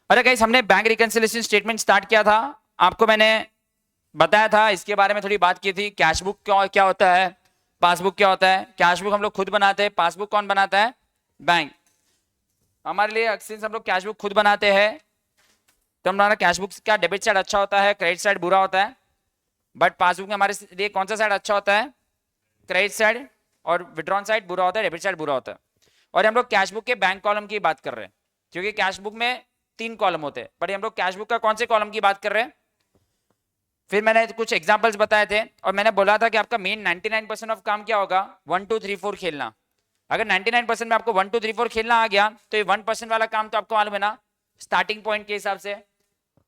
अरे गाइस, हमने bank reconciliation statement start किया था, आपको मैंने बताया था, इसके बारे में थोड़ी बात की थी। कैश बुक क्या होता है, पासबुक क्या होता है। कैश बुक हम लोग खुद बनाते हैं, पासबुक कौन बनाता है, बैंक। हमारे लिए अक्सर हम लोग कैश बुक खुद बनाते हैं, तो हमारा कैश बुक का डेबिट साइड अच्छा होता है, क्रेडिट साइड बुरा होता है। बट पासबुक में हमारे लिए कौन सा साइड अच्छा होता है, क्रेडिट साइड, और विड्रॉन साइड बुरा होता है, डेबिट साइड बुरा होता है। और हम लोग कैश बुक के बैंक कॉलम की बात कर रहे हैं, क्योंकि कैश बुक में 3 कॉलम होते हैं, बट हम लोग कैश बुक का कौन से कॉलम की बात कर रहे हैं। फिर मैंने कुछ एग्जांपल्स बताए थे, और मैंने बोला था कि आपका मेन 99% ऑफ काम क्या होगा, 1 2 3 4 खेलना। अगर 99% में आपको 1 2 3 4 खेलना आ गया, तो ये 1% वाला काम तो आपको मालूम है ना, स्टार्टिंग पॉइंट के हिसाब से।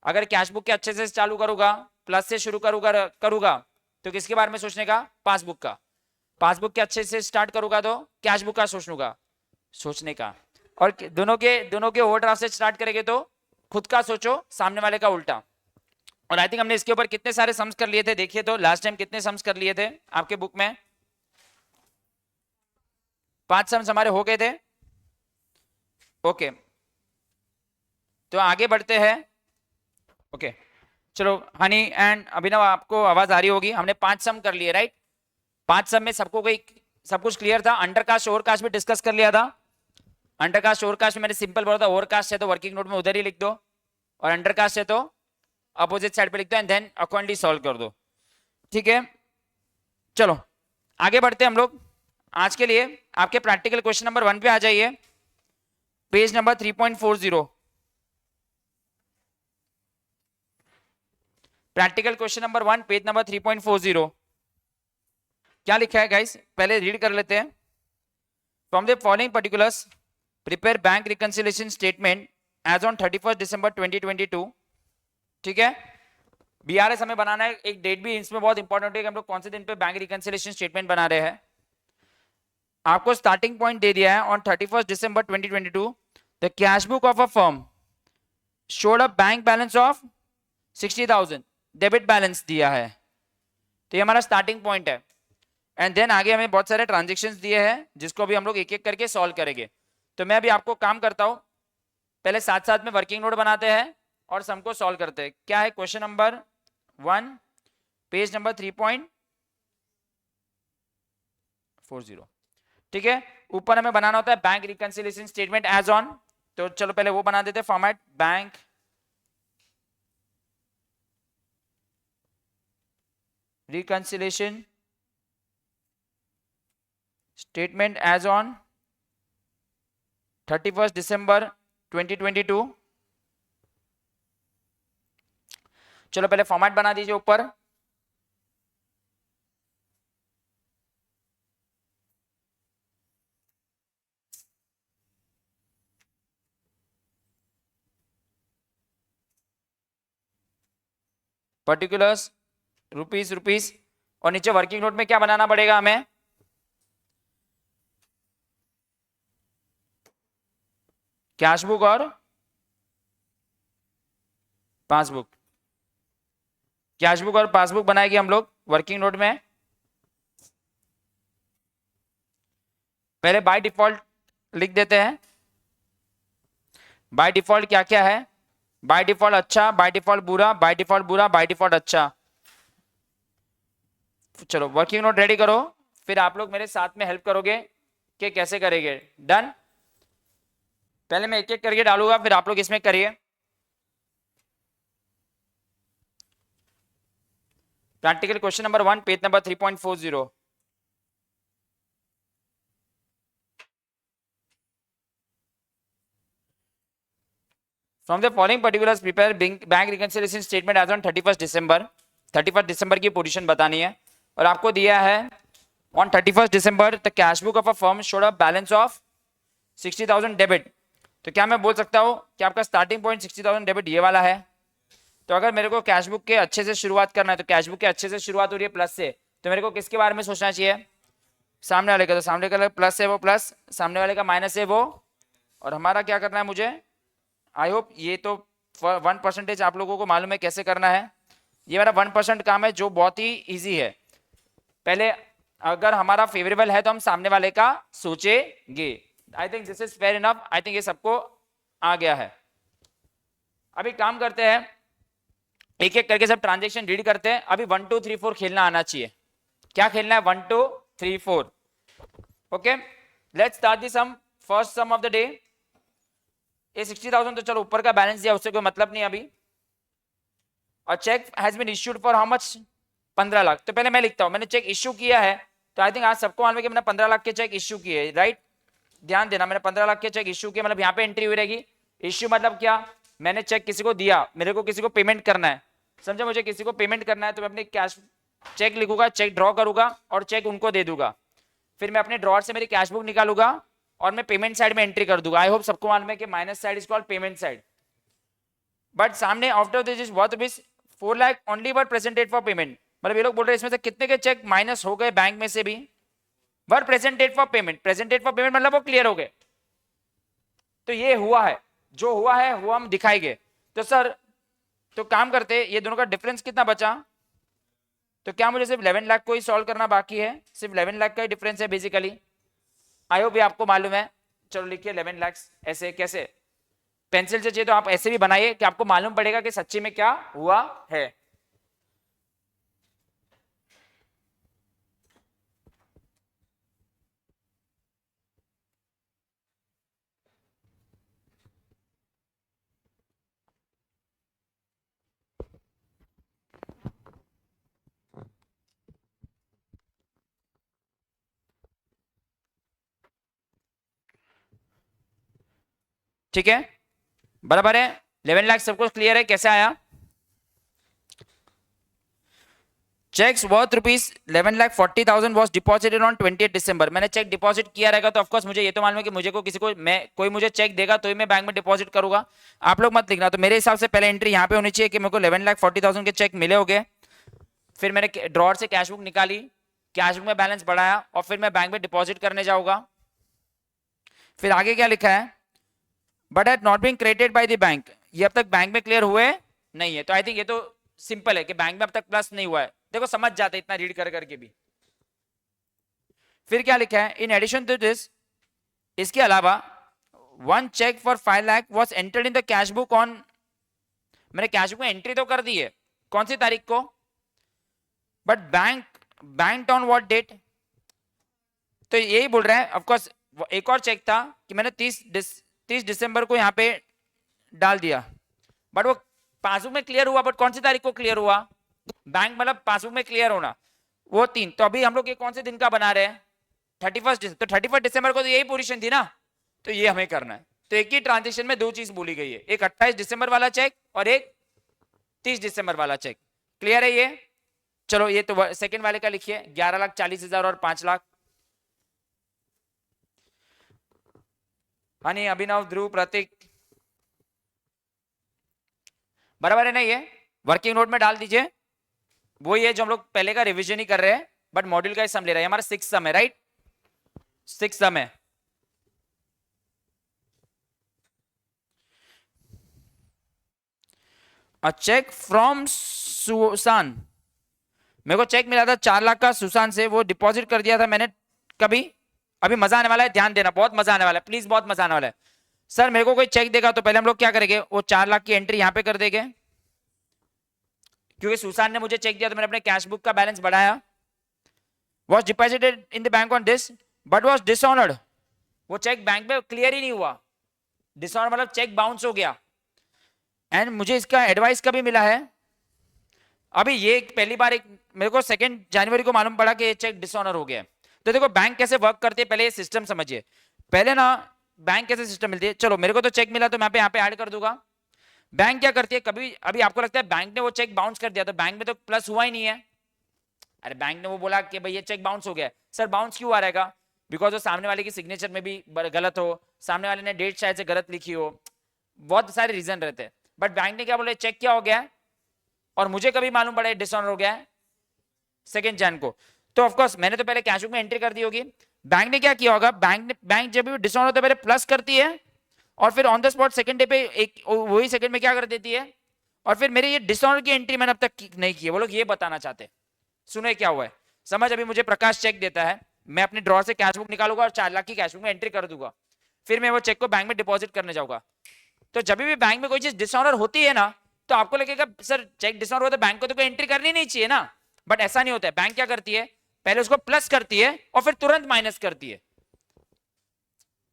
अगर कैश बुक के अच्छे से चालू करूंगा, प्लस से शुरू करूंगा तो किसके बारे में सोचने का, पासबुक का। पासबुक के अच्छे से स्टार्ट करूंगा तो कैश बुक का सोचने का। और दोनों के ओवरड्राफ्ट से स्टार्ट करेंगे तो खुद का सोचो, सामने वाले का उल्टा। और आई थिंक हमने इसके ऊपर कितने सारे सम्स कर लिए थे, देखिए तो लास्ट टाइम कितने सम्स कर लिए थे आपके बुक में, 5 सम्स हमारे हो गए थे। ओके, तो आगे बढ़ते हैं। ओके, चलो हनी एंड अभिनव, आपको आवाज आ रही होगी। हमने 5 सम कर लिए, राइट। 5 सम में सब कुछ क्लियर था। अंडरकास्ट ओवरकास्ट भी डिस्कस कर लिया था। अंडरकास्ट ओवरकास्ट में मैंने सिंपल बोला था, ओवरकास्ट है तो वर्किंग नोट में उधर ही लिख दो, और अंडरकास्ट है तो अपोजिट साइड पे लिख दो, एंड देन अकॉर्डिंगली सॉल्व कर दो। ठीक है, चलो आगे बढ़ते हैं हम लोग। आज के लिए आपके प्रैक्टिकल क्वेश्चन नंबर 1 पे आ जाइए, page number 3.40। Practical question number 1, page number 3.40। क्या लिखा है गाइस, पहले रीड कर लेते हैं। From the following particulars prepare bank reconciliation statement as on 31 December 2022। ठीक है, बीआरएस हमें बनाना है। एक डेट भी इसमें बहुत इंपॉर्टेंट है कि हम लोग कौन से दिन पे बैंक रिकंसिलिएशन स्टेटमेंट बना रहे हैं। आपको स्टार्टिंग पॉइंट दे दिया है, on 31 December 2022 the cash book of a firm showed a bank balance of 60,000, debit balance दिया है, तो ये हमारा स्टार्टिंग पॉइंट है। एंड देन आगे हमें बहुत सारे ट्रांजेक्शन्स दिए हैं, जिसको भी हम लोग एक एक करके सॉल्व करेंगे। तो मैं अभी आपको काम करता हूं, पहले साथ साथ में वर्किंग नोट बनाते हैं और सम को सॉल्व करते हैं। क्या है क्वेश्चन नंबर 1, पेज नंबर 3.40। ठीक है, ऊपर हमें बनाना होता है bank reconciliation statement as on. तो चलो पहले वो बना देते हैं, format bank reconciliation statement as on 31 December 2022। चलो पहले फॉर्मेट बना दीजिए ऊपर। पर्टिकुलर्स रुपीस, और नीचे वर्किंग नोट में क्या बनाना पड़ेगा हमें, कैश बुक और पासबुक। कैश बुक और पासबुक बनाएंगे हम लोग वर्किंग नोट में। पहले बाय डिफॉल्ट लिख देते हैं, बाय डिफॉल्ट क्या क्या है, बाय डिफॉल्ट अच्छा, बाय डिफॉल्ट बुरा, बाय डिफॉल्ट बुरा, बाय डिफॉल्ट अच्छा। चलो वर्किंग नोट रेडी करो, फिर आप लोग मेरे साथ में हेल्प करोगे कि कैसे करेंगे। डन, पहले मैं एक एक करके डालूंगा, फिर आप लोग इसमें करिए। Practical question number 1, page number 3.40। From the following particulars prepare bank reconciliation statement as on 31st December। 31st दिसंबर की पोजीशन बतानी है, और आपको दिया है on 31st December the cash book of a firm showed a balance of 60,000 debit. तो क्या मैं बोल सकता हूं कि आपका स्टार्टिंग पॉइंट 60,000 डेबिट ये वाला है। तो अगर मेरे को कैश बुक के अच्छे से शुरुआत करना है, तो कैश बुक के अच्छे से शुरुआत हो रही है प्लस से, तो मेरे को किसके बारे में सोचना चाहिए, सामने वाले का। तो सामने वाले का प्लस है वो प्लस, सामने वाले का माइनस है वो, और हमारा क्या करना है मुझे, आई होप ये तो 1% आप लोगों को मालूम है कैसे करना है। ये मेरा 1% काम है जो बहुत ही इजी है। पहले अगर हमारा फेवरेबल है तो हम सामने वाले का सोचेंगे। I think this is fair enough, I think ये सबको आ गया है। अभी काम करते हैं, एक एक करके सब ट्रांजेक्शन रीड करते हैं। अभी 1 2 3 4 खेलना आना चाहिए। क्या खेलना है? 1 2 3 4। Okay, let's start the sum. First sum of the day. ये 60,000 तो चलो ऊपर का बैलेंस दिया, उससे कोई मतलब नहीं अभी। और cheque has been issued for how much? 15 lakh. तो पहले मैं लिखता हूं, मैंने चेक इश्यू किया है, तो आई थिंक आज सबको मालूम है कि मैंने 15 लाख के चेक इश्यू किए, राइट? ध्यान देना, मैंने 15 लाख के चेक इश्यू किया, मतलब यहाँ पे एंट्री हुई रहेगी। इश्यू मतलब क्या? मैंने चेक किसी को दिया, मेरे को किसी को पेमेंट करना है, समझे? मुझे किसी को पेमेंट करना है तो मैं अपने कैश चेक लिखूंगा, चेक ड्रॉ करूंगा और चेक उनको दे दूंगा। फिर मैं अपने ड्रॉर से मेरी कैश बुक निकालूंगा और मैं पेमेंट साइड में एंट्री कर दूंगा। आई होप सबको मालूम है कि minus side is called payment side. But सामने after this is what is 4 lakh only were presented for payment. मतलब ये लोग बोल रहे हैं इसमें से कितने के चेक माइनस हो गए बैंक में से भी, वर presented for payment. Presented for payment मतलब वो क्लियर हो गए। तो ये हुआ है, जो हुआ है वो हम दिखाएंगे। तो सर, तो काम करते, ये दोनों का डिफरेंस कितना बचा? तो क्या मुझे सिर्फ 11 लाख को ही सॉल्व करना बाकी है? सिर्फ 11 लाख का ही डिफरेंस है बेसिकली। आई होप ये आपको मालूम है। चलो लिखिए 11 लाख। ऐसे कैसे? पेंसिल से चाहिए तो आप ऐसे भी बनाइए कि आपको मालूम पड़ेगा कि सच्ची में क्या हुआ है। ठीक है, बराबर है। 11 लाख सबको क्लियर है? कैसे आया? Cheques worth rupees 11,40,000 was deposited on 20 December. मैंने चेक डिपॉजिट किया रहेगा तो ऑफकोर्स मुझे ये तो मालूम है कि मुझे को किसी को मैं कोई मुझे चेक देगा तो ही मैं बैंक में डिपॉजिट करूंगा। आप लोग मत लिखना। तो मेरे हिसाब से पहले एंट्री यहाँ पे होनी चाहिए कि मेरे को 11,40,000 के चेक मिले होंगे। फिर मैंने ड्रॉर से कैश बुक निकाली, कैश बुक में बैलेंस बढ़ाया और फिर मैं बैंक में डिपॉजिट करने जाऊंगा। फिर आगे क्या लिखा है? But had not been credited by the bank. ये अब तक बैंक में क्लियर हुए नहीं है, तो आई थिंक ये तो सिंपल है कि बैंक में अब तक प्लस नहीं हुआ है। देखो समझ जाते इतना रीड कर करके भी। फिर क्या लिखा है? इन एडिशन टू दिस, इसके अलावा 1 cheque for 5 lakh was entered in the cash book on. मैंने कैश बुक में एंट्री तो कर दी है, कौन सी तारीख को? But bank on what date? तो यही बोल रहे हैं। ऑफकोर्स एक और चेक था कि मैंने 30 दिसंबर को यहाँ पे डाल दिया, बट वो पासबुक में क्लियर हुआ, बट कौन सी तारीख को क्लियर हुआ? बैंक मतलब पासबुक में क्लियर होना, वो 3। तो अभी हम लोग ये कौन से दिन का बना रहे हैं? 31 दिसंबर। तो 31 दिसंबर को तो यही पोजीशन थी ना, तो ये हमें करना है। तो एक ही ट्रांजेक्शन में दो चीज बोली गई है, एक 28 दिसंबर वाला चेक और एक 30 दिसंबर वाला चेक। क्लियर है ये? चलो ये तो सेकंड वाले का लिखिए, 11,40,000 और 5 लाख। हनी, अभिनव, ध्रुव, प्रतीक, बराबर है ना? ये वर्किंग नोट में डाल दीजिए। वही है जो हम लोग पहले का रिवीजन ही कर रहे हैं, बट मॉड्यूल का सम ले रहे हैं। हमारा 6 सम है, राइट? 6 सम है। अ चेक फ्रॉम सुसान। मेरे को चेक मिला था 4 लाख का सुशांत से, वो डिपॉजिट कर दिया था मैंने कभी। अभी मजा आने वाला है, ध्यान देना, बहुत मजा आने वाला है, प्लीज बहुत मजा आने वाला है। सर मेरे को कोई चेक देगा तो पहले हम लोग क्या करेंगे? वो 4 लाख की एंट्री यहां पे कर देंगे, क्योंकि सुशांत ने मुझे चेक दिया तो मैंने अपने कैश बुक का बैलेंस बढ़ाया। Was deposited in the bank on this but was dishonoured. वो चेक बैंक में क्लियर ही नहीं हुआ। डिसऑनर मतलब चेक बाउंस हो गया। एंड मुझे इसका एडवाइस कभी मिला है? अभी ये पहली बार एक मेरे को 2 जनवरी को मालूम पड़ा कि ये चेक डिसऑनर हो गया। तो देखो बैंक कैसे वर्क करती है, पहले ये सिस्टम समझिए। पहले ना बैंक कैसे सिस्टम मिलती है। चलो मेरे को तो चेक मिला तो मैं यहाँ पे ऐड कर दूंगा। बैंक क्या करती है, कभी अभी आपको लगता है बैंक ने वो चेक बाउंस कर दिया तो बैंक में तो प्लस हुआ ही नहीं है। अरे बैंक ने वो बोला कि भाई ये चेक बाउंस हो गया। सर बाउंस क्यों आ रहेगा? बिकॉज वो सामने वाले की सिग्नेचर में भी गलत हो, सामने वाले ने डेट शायद से गलत लिखी हो, बहुत सारे रीजन रहते हैं। बट बैंक ने क्या बोला, चेक क्या हो गया और मुझे कभी मालूम पड़ा डिसऑनर हो गया है 2 जन को। तो ऑफकोर्स मैंने तो पहले कैश बुक में एंट्री कर दी होगी। बैंक ने क्या किया होगा, बैंक जब भी डिसऑनर होता है पहले प्लस करती है और फिर on the spot second day पे एक वही सेकंड में क्या कर देती है। और फिर मेरी ये डिसऑनर की एंट्री मैंने अब तक नहीं की है। वो लोग ये बताना चाहते हैं। सुनो क्या हुआ है समझ। अभी मुझे प्रकाश चेक देता है, मैं अपने ड्रॉर से कैश बुक निकालूंगा और 4 लाख की कैश बुक में एंट्री कर दूंगा। फिर मैं वो चेक को बैंक में डिपॉजिट करने जाऊंगा। तो जब भी बैंक में कोई चीज डिसऑनर होती है ना, तो आपको लगेगा सर चेक डिसऑनर हुआ तो बैंक को तो कोई एंट्री करनी नहीं चाहिए ना, बट ऐसा नहीं होता है। बैंक क्या करती है, पहले उसको प्लस करती है और फिर तुरंत माइनस करती है।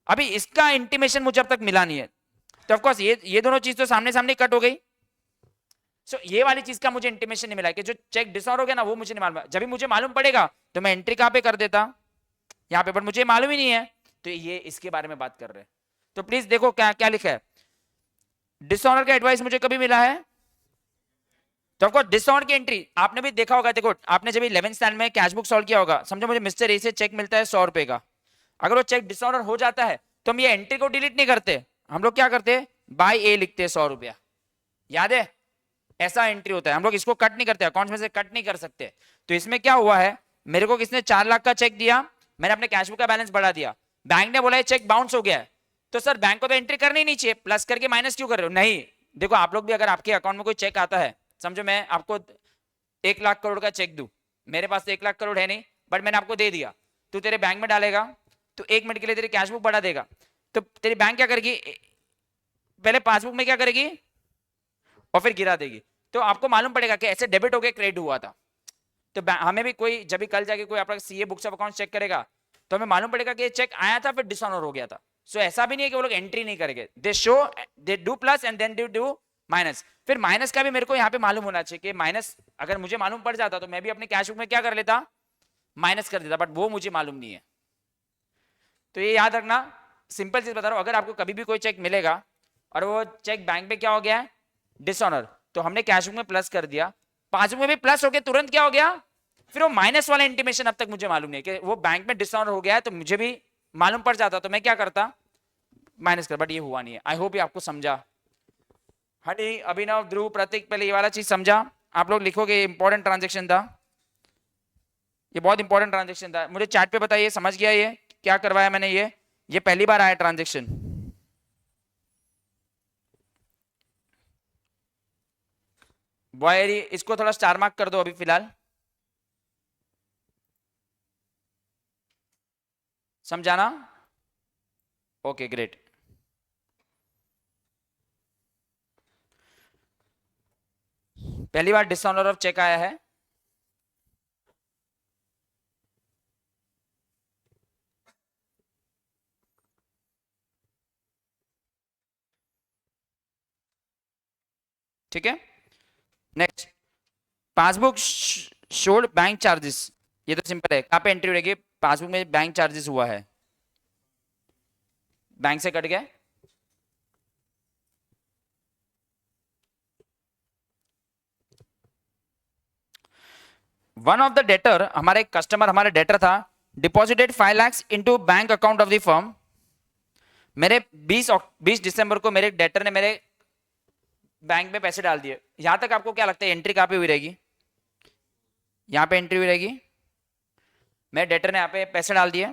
अभी इसका इंटीमेशन मुझे अब तक मिला नहीं है, तो ऑफकोर्स ये दोनों चीज तो सामने सामने कट हो गई। सो ये वाली चीज का मुझे इंटीमेशन नहीं मिला कि जो चेक डिसऑनर हो गया ना, वो मुझे नहीं मालूम। जब भी मुझे मालूम पड़ेगा तो मैं एंट्री कहां पे कर देता, यहाँ पे, बट मुझे मालूम ही नहीं है, तो ये इसके बारे में बात कर रहे हैं। तो प्लीज देखो क्या क्या लिखा है। डिसऑनर का एडवाइस मुझे कभी मिला है, तो आपको डिसऑनर की एंट्री आपने भी देखा होगा। देखो आपने जब 11th स्टैंडर्ड में कैश बुक सॉल्व किया होगा, समझो मुझे मिस्टर ए से चेक मिलता है 100 रुपए का, अगर वो चेक डिसऑनर हो जाता है तो हम ये एंट्री को डिलीट नहीं करते, हम लोग क्या करते हैं, बाय ए लिखते हैं 100 रुपया, याद है, ऐसा एंट्री होता है। हम लोग इसको कट नहीं करते, अकाउंट में से कट नहीं कर सकते। तो इसमें क्या हुआ है, मेरे को किसने 4 लाख का चेक दिया, मैंने अपने कैश बुक का बैलेंस बढ़ा दिया, बैंक ने बोला ये चेक बाउंस हो गया है, तो सर बैंक को तो एंट्री करनी नहीं चाहिए, प्लस करके माइनस क्यों कर रहे हो। नहीं, देखो आप लोग भी अगर आपके अकाउंट में कोई चेक आता है, समझो मैं आपको 1 लाख करोड़ का चेक दूं, मेरे पास तो 1 लाख करोड़ है नहीं, बट मैंने आपको दे दिया, तू तेरे बैंक में डालेगा, तो 1 मिनट के लिए तेरी कैश बुक बढ़ा देगा, तो तेरी बैंक क्या करेगी, पहले पासबुक में क्या करेगी और फिर गिरा देगी। तो आपको मालूम पड़ेगा कि ऐसे डेबिट हो गया, क्रेडिट हुआ था। तो हमें भी कोई जब भी कल जाके कोई आपका CA books of account check करेगा, तो हमें मालूम पड़ेगा कि ये चेक आया था फिर डिसऑनर हो गया था। सो ऐसा भी नहीं है कि वो लोग एंट्री नहीं करेंगे, they show, they do plus and then they do minus. फिर माइनस का भी मेरे को यहाँ पे मालूम होना चाहिए कि माइनस अगर मुझे मालूम पड़ जाता तो मैं भी अपने कैश बुक में क्या कर लेता, माइनस कर देता, बट वो मुझे मालूम नहीं है। तो ये याद रखना, सिंपल चीज बता रहा हूं, अगर आपको कभी भी कोई चेक मिलेगा और वो चेक बैंक में क्या हो गया है, डिसऑनर, तो हमने कैश बुक में प्लस कर दिया, पासबुक में भी प्लस हो गया, तुरंत क्या हो गया, फिर वो माइनस वाला इंटीमेशन अब तक मुझे मालूम नहीं है कि वो बैंक में डिसऑनर हो गया है, तो मुझे भी मालूम पड़ जाता तो मैं क्या करता, माइनस कर, बट ये हुआ नहीं है। आई होप ये आपको समझा। हनी, अभिनव, ध्रुव, प्रतीक, पहले ये वाला चीज समझा, आप लोग लिखोगे इंपॉर्टेंट ट्रांजेक्शन था, ये बहुत इंपॉर्टेंट ट्रांजेक्शन था, मुझे चैट पे बताइए समझ गया ये क्या करवाया मैंने, ये पहली बार आया ट्रांजेक्शन। बॉयरी, इसको थोड़ा स्टार मार्क कर दो अभी फिलहाल, समझाना, ओके ग्रेट। पहली बार डिसऑनर ऑफ चेक आया है, ठीक है। Next, passbook showed bank charges, ये तो सिंपल है, कहां पे एंट्री रहेगी, पासबुक में बैंक चार्जेस हुआ है, बैंक से कट गया, वन ऑफ द डेटर, हमारे कस्टमर, हमारे डेटर था, deposited 5 lakhs into bank account of the firm. मेरे 20 दिसंबर को मेरे डेटर ने मेरे बैंक में पैसे डाल दिए। यहां तक आपको क्या लगता है एंट्री कहां पे हुई रहेगी, यहां पे एंट्री हुई रहेगी, मेरे डेटर ने यहां पे पैसे डाल दिए,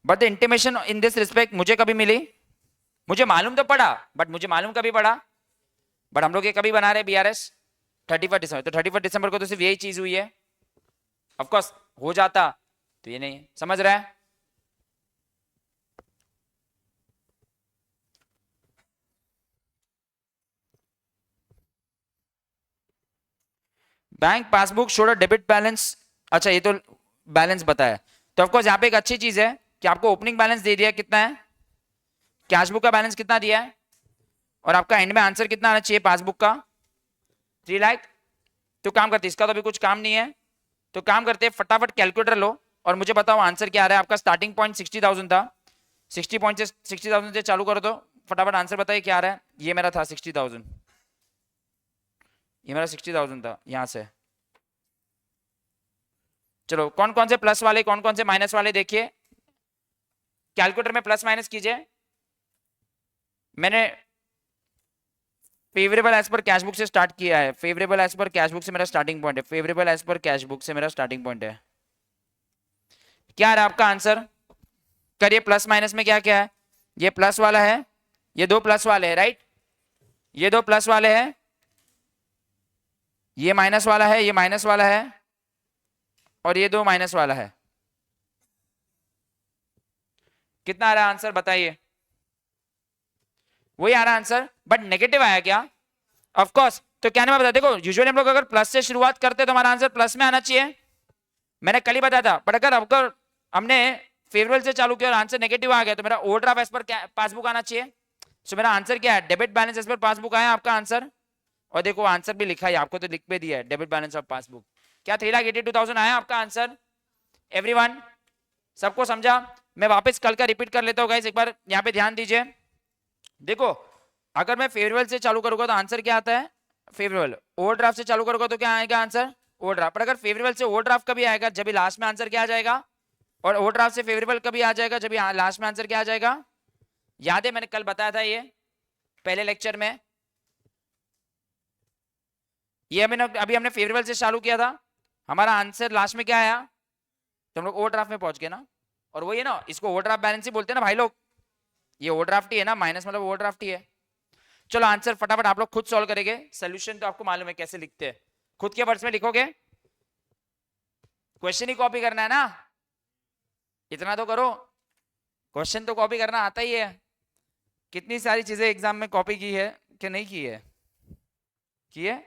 but the intimation in this respect मुझे कभी मिली, मुझे मालूम तो पड़ा, बट मुझे मालूम कभी पड़ा, बट हम लोग ये कभी बना रहे बीआरएस 31 दिसंबर, तो 31 दिसंबर को तो सिर्फ यही चीज हुई है। ऑफकोर्स हो जाता तो ये नहीं है, समझ रहा है। Bank passbook showed debit balance, अच्छा ये तो बैलेंस बताया, तो ऑफकोर्स यहाँ पे एक अच्छी चीज है कि आपको ओपनिंग बैलेंस दे दिया, कितना है, कैश बुक का बैलेंस कितना दिया है, और आपका एंड में आंसर कितना आना चाहिए पासबुक का, 3 लाख। तो काम करते, इसका तो अभी कुछ काम नहीं है, तो काम करते हैं, फटाफट कैलकुलेटर लो और मुझे बताओ आंसर क्या आ रहा है। आपका स्टार्टिंग पॉइंट 60,000 था, 60,000 से चालू करो, तो फटाफट आंसर बताइए क्या आ रहा है। ये मेरा था 60,000, ये मेरा 60,000 था यहां से। चलो कौन कौन से प्लस वाले, कौन कौन से माइनस वाले, देखिए कैलकुलेटर में प्लस माइनस कीजिए। मैंने फेवरेबल एज पर कैश बुक से स्टार्ट किया है, फेवरेबल एज पर कैश बुक से मेरा स्टार्टिंग पॉइंट है, फेवरेबल एज पर कैश बुक से मेरा स्टार्टिंग पॉइंट है। क्या रहा आपका आंसर, करिए प्लस माइनस में क्या क्या है, ये प्लस वाला है, ये 2 प्लस वाले हैं, राइट, ये 2 प्लस वाले हैं, ये माइनस वाला है, ये माइनस वाला है, और ये 2 माइनस वाला है। कितना आ रहा है आंसर बताइए, वही आ रहा आंसर, बट नेगेटिव आया क्या? Of course. तो क्या नाम बता, देखो यूजुअली हम लोग अगर प्लस से शुरुआत करते तो हमारा आंसर प्लस में आना चाहिए, मैंने कल ही बताया था। बट अगर हमने फेवरेबल से चालू किया और आंसर नेगेटिव आ गया तो मेरा ओवरड्राफ्ट एज पर पासबुक आना चाहिए। सो मेरा आंसर क्या है? डेबिट बैलेंस एज पर पासबुक आया आपका आंसर। और देखो आंसर भी लिखा है, आपको तो लिख पे दिया है डेबिट बैलेंस ऑफ पासबुक। क्या 3,82,000 आया आपका आंसर? एवरीवन सबको समझा? मैं वापस कल का रिपीट कर लेता हूँ गाइस, एक बार यहाँ पे ध्यान दीजिए। देखो अगर मैं फेवरेबल से चालू करूंगा तो आंसर क्या आता है? फेवरेबल। ओवरड्राफ्ट से चालू करूंगा तो क्या आएगा आंसर? ओवरड्राफ्ट। पर अगर फेवरेबल से ओवरड्राफ्ट कभी आएगा जब भी लास्ट में आंसर क्या आ जाएगा, और ओवरड्राफ्ट से फेवरेबल कभी आ जाएगा जब लास्ट में आंसर क्या आ जाएगा? याद है मैंने कल बताया था ये पहले लेक्चर में, ये अभी हमने फेवरेबल से चालू किया था, हमारा आंसर लास्ट में क्या आया? तो हम लोग ओवरड्राफ्ट में पहुंच गए ना। और वही है ना, इसको ओवरड्राफ्ट बैलेंस ही बोलते हैं ना भाई लोग, ये ओवरड्राफ्ट ही है ना, माइनस मतलब ओवरड्राफ्ट ही है। चलो आंसर फटाफट आप लोग खुद सॉल्व करेंगे, सोल्यूशन तो आपको मालूम है कैसे लिखते हैं, खुद के वर्ड्स में लिखोगे, क्वेश्चन ही कॉपी करना है ना, इतना तो करो, क्वेश्चन तो कॉपी करना आता ही है। कितनी सारी चीजें एग्जाम में कॉपी की है कि नहीं की है? की है।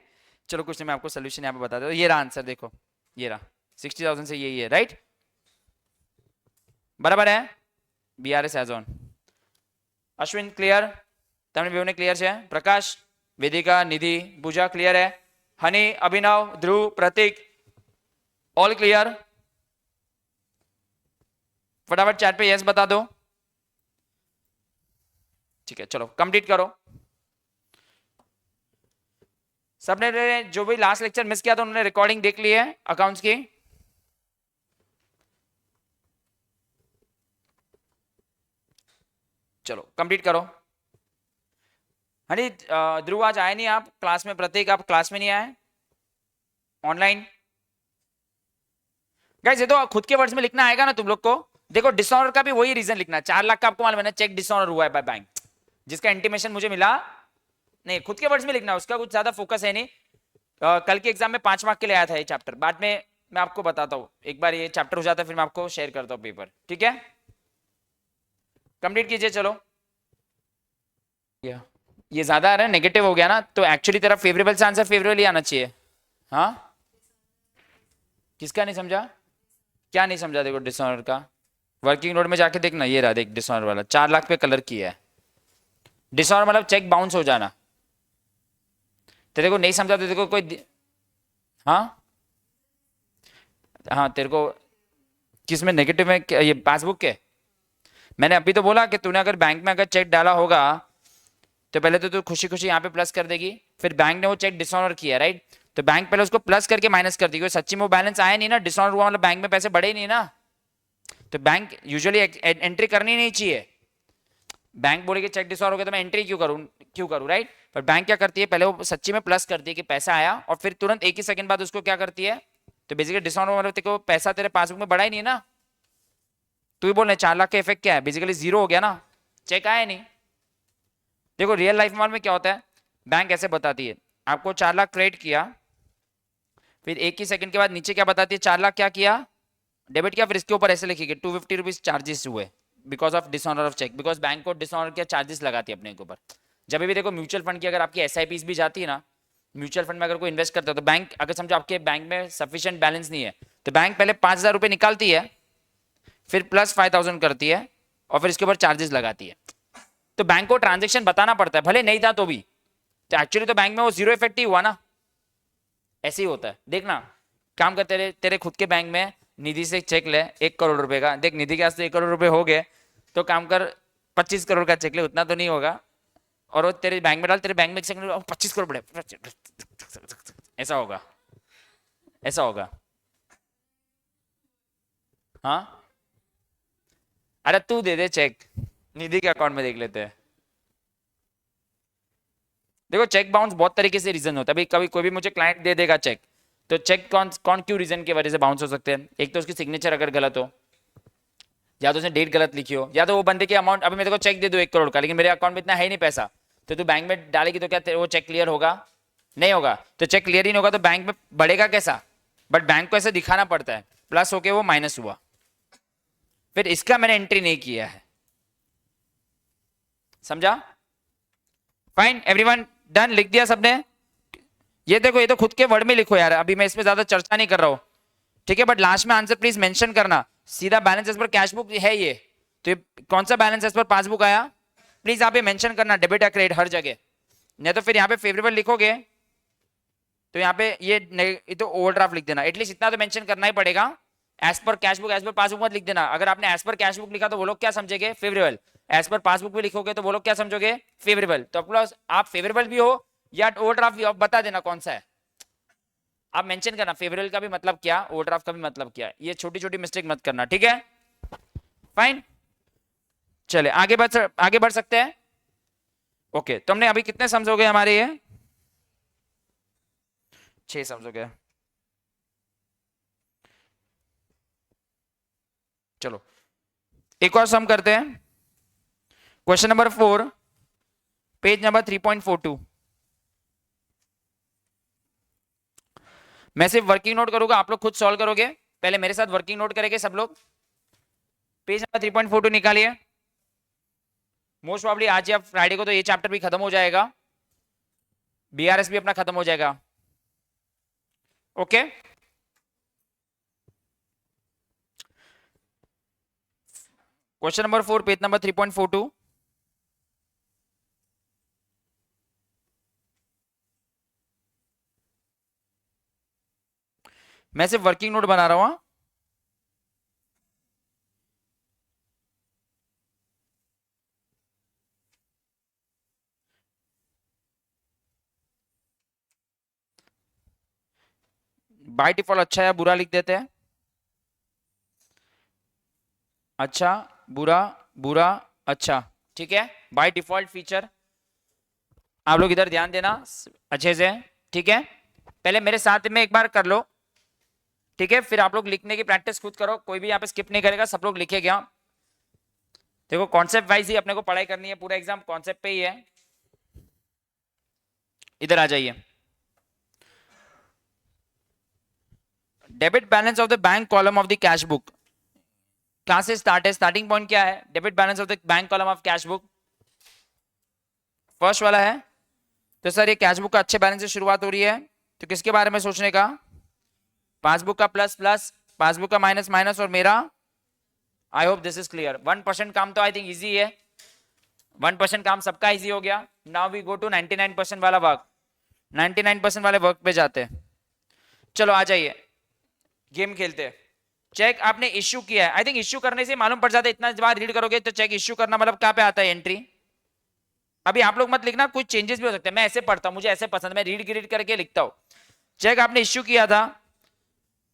चलो कुछ नहीं, मैं आपको सोल्यूशन यहाँ पे बता दूं। ये रहा आंसर, देखो ये रहा 60,000 से यही है, राइट? बराबर है। BRS as on. Ashwin clear? Tamil ने क्लियर है? प्रकाश, वेदिका, निधि, पूजा क्लियर है? Honey, Abhinav, Dhruv, Prateek all clear? फटाफट चैट पे यस बता दो। ठीक है चलो कंप्लीट करो। सबने जो भी लास्ट लेक्चर मिस किया था उन्होंने रिकॉर्डिंग देख ली है अकाउंट्स की? चलो कंप्लीट करो। हनी, ध्रुव आज आए नहीं आप क्लास में, प्रतीक आप क्लास में नहीं आए ऑनलाइन? गाइस ये तो खुद के वर्ड्स में लिखना आएगा ना तुम लोग को। देखो डिसऑनर का भी वही रीजन लिखना है, 4 लाख का आपको मालूम है ना, चेक डिसऑनर हुआ है बाय बैंक, जिसका इंटीमेशन मुझे मिला नहीं, खुद के वर्ड्स में लिखना, उसका कुछ ज्यादा फोकस है नहीं। कल के एग्जाम में 5 मार्क के लिए आया था ये चैप्टर, बाद में मैं आपको बताता हूँ, एक बार ये चैप्टर हो जाता है फिर मैं आपको शेयर करता हूँ पेपर, ठीक है? कंप्लीट कीजिए चलो। ये ज्यादा आ रहा है, नेगेटिव हो गया ना, तो एक्चुअली तेरा फेवरेबल से आंसर फेवरेबल ही आना चाहिए। हाँ किसका नहीं समझा? क्या नहीं समझा? देखो डिसऑनर का वर्किंग नोट में जाके देखना, ये रहा देख डिसऑनर वाला 4 लाख पे कलर किया है। डिसऑनर मतलब चेक बाउंस हो जाना। तेरे को नहीं समझा तो देखो कोई हाँ हाँ तेरे को किस में नेगेटिव में ये पासबुक के? मैंने अभी तो बोला कि तूने अगर बैंक में अगर चेक डाला होगा तो पहले तो तू खुशी खुशी यहाँ पे प्लस कर देगी, फिर बैंक ने वो चेक डिसऑनर किया, राइट? तो बैंक पहले उसको प्लस करके माइनस कर देगी, सच्ची में वो बैलेंस आया नहीं ना, डिसऑनर हुआ मतलब बैंक में पैसे बढ़े ही नहीं ना, तो बैंक यूजुअली एंट्री करनी नहीं चाहिए। बैंक बोले कि चेक डिसऑनर हो गया तो मैं एंट्री क्यों करूं, राइट? पर बैंक क्या करती है, पहले वो सच्ची में प्लस करती है कि पैसा आया, और फिर तुरंत एक ही सेकंड बाद उसको क्या करती है, तो बेसिकली डिसऑनर मतलब तेरे को पैसा तेरे पासबुक में बढ़ा ही नहीं ना। तू ही बोल रहे 4 लाख का इफेक्ट क्या है, बेसिकली जीरो हो गया ना, चेक आया नहीं। देखो रियल लाइफ में क्या होता है, बैंक ऐसे बताती है आपको 4 लाख क्रेडिट किया, फिर एक ही सेकंड के बाद नीचे क्या बताती है, 4 लाख क्या किया, डेबिट किया, फिर इसके ऊपर ऐसे लिखिए 250 रुपीज चार्जेस हुए because of dishonour of cheque, because bank को डिसऑनर के चार्जेस लगाती है अपने के ऊपर। जब भी देखो म्यूचुअल फंड की अगर आपकी SIPs भी जाती है ना, म्यूचुअल फंड में अगर कोई इन्वेस्ट करता है तो बैंक अगर समझो आपके बैंक में सफिशिएंट बैलेंस नहीं है तो बैंक पहले 5,000 रुपये निकालती है, फिर प्लस 5,000 करती है और फिर इसके ऊपर चार्जेस लगाती है। तो बैंक को ट्रांजेक्शन बताना पड़ता है, भले नहीं था तो भी, तो एक्चुअली तो बैंक में वो जीरो इफेक्ट ही हुआ ना, ऐसे ही होता है। देखना काम कर, तेरे खुद के बैंक में निधि से चेक ले 1 करोड़ रुपए का, देख निधि के पास तो 1 करोड़ रुपए हो गए, तो काम कर 25 करोड़ का चेक ले, उतना तो नहीं होगा, और वो तेरे बैंक में डाल, तेरे बैंक में 25 करोड़ बढ़े, ऐसा होगा, ऐसा होगा। हाँ अरे तू दे दे चेक, निधि के अकाउंट में देख लेते हैं। देखो चेक बाउंस बहुत तरीके से रीजन होता है, अभी कभी कोई भी मुझे क्लाइंट दे देगा चेक, तो चेक कौन क्यों रीजन की वजह से बाउंस हो सकते हैं। एक तो उसकी सिग्नेचर अगर गलत हो, या तो उसने डेट गलत लिखी हो, या तो वो बंदे की अमाउंट, अभी मेरे को चेक दे दो 1 करोड़ का लेकिन मेरे अकाउंट में इतना है नहीं पैसा, तो तू बैंक में डालेगी तो क्या वो चेक क्लियर होगा? नहीं होगा। तो चेक क्लियर ही नहीं होगा तो बैंक में बढ़ेगा कैसा? बट बैंक को ऐसे दिखाना पड़ता है प्लस होके वो माइनस हुआ, फिर इसका मैंने एंट्री नहीं किया है, समझा? फाइन एवरीवन डन, लिख दिया सबने? ये देखो, ये तो खुद के वर्ड में लिखो यार, अभी मैं इसमें ज्यादा चर्चा नहीं कर रहा हूँ, ठीक है? बट लास्ट में आंसर प्लीज मेंशन करना। सीधा बैलेंस एज पर कैश बुक है ये, तो ये कौन सा बैलेंस एज पर पासबुक आया? प्लीज यहाँ पे मेंशन करना, डेबिट या क्रेडिट हर जगह, नहीं तो फिर यहाँ पे फेवरेबल लिखोगे तो यहाँ पे ये तो ओवरड्राफ्ट लिख देना, एटलीस्ट इतना तो मेंशन करना ही पड़ेगा। एज पर कैश बुक, एज पर पासबुक मत लिख देना। अगर आपने एज पर कैश बुक लिखा तो वो लोग क्या समझेंगे? फेवरेबल। एज पर पासबुक भी लिखोगे तो वो लोग क्या समझोगे? फेवरेबल। तो आप फेवरेबल भी हो या ओवरड्राफ्ट भी हो, बता देना कौन सा है, आप मेंशन करना। फेवरेबल का भी मतलब क्या, ओवरड्राफ्ट का भी मतलब क्या है, ये छोटी छोटी मिस्टेक मत करना, ठीक है? फाइन, चले आगे बढ़ सकते हैं। ओके, तुमने अभी कितने समझोगे हमारे ये? 6 समझोगे। चलो एक और सम करते हैं। Question number 4, page number 3.42। मैं सिर्फ वर्किंग नोट करूंगा, आप लोग खुद सॉल्व करोगे। पहले मेरे साथ वर्किंग नोट करेंगे सब लोग। पेज नंबर 3.42 निकालिए। मोस्ट प्रॉब्ली आज या फ्राइडे को तो ये चैप्टर भी खत्म हो जाएगा, बीआरएस भी अपना खत्म हो जाएगा। Okay, question number 4, page number 3.42। मैं सिर्फ वर्किंग नोट बना रहा हूं। बाय डिफॉल्ट अच्छा या बुरा लिख देते हैं। अच्छा, बुरा, बुरा, अच्छा, ठीक है? By default feature. आप लोग इधर ध्यान देना अच्छे से, ठीक है? पहले मेरे साथ में एक बार कर लो, ठीक है? फिर आप लोग लिखने की प्रैक्टिस खुद करो, कोई भी यहाँ पे स्किप नहीं करेगा, सब लोग लिखेगा। देखो कॉन्सेप्ट वाइज ही अपने को पढ़ाई करनी है, पूरा एग्जाम कॉन्सेप्ट पे ही है। इधर आ जाइए। Debit balance of the bank column of the cash book, कहां से स्टार्ट है? स्टार्टिंग पॉइंट क्या है? Debit balance of the bank column of cash book, first वाला है। तो सर ये कैश बुक का अच्छे बैलेंस से शुरुआत हो रही है, तो किसके बारे में सोचने का? पासबुक का प्लस प्लस, पासबुक का माइनस माइनस, और मेरा। I hope this is clear. 1% काम तो आई थिंक इजी है, 1% काम सबका इजी हो गया। नाउ वी गो टू 99% वाला वर्क। 99% वाले वर्क पे जाते हैं। चलो आ जाइए, गेम खेलते हैं। चेक आपने इश्यू किया है, आई थिंक इश्यू करने से मालूम पड़ जाता है, इतना बार रीड करोगे तो चेक इश्यू करना मतलब कहां पे आता है? एंट्री। अभी आप लोग मत लिखना, कुछ चेंजेस भी हो सकते हैं, मैं ऐसे पढ़ता हूं, मुझे ऐसे पसंद, मैं रीड करके लिखता हूं। चेक आपने इश्यू किया था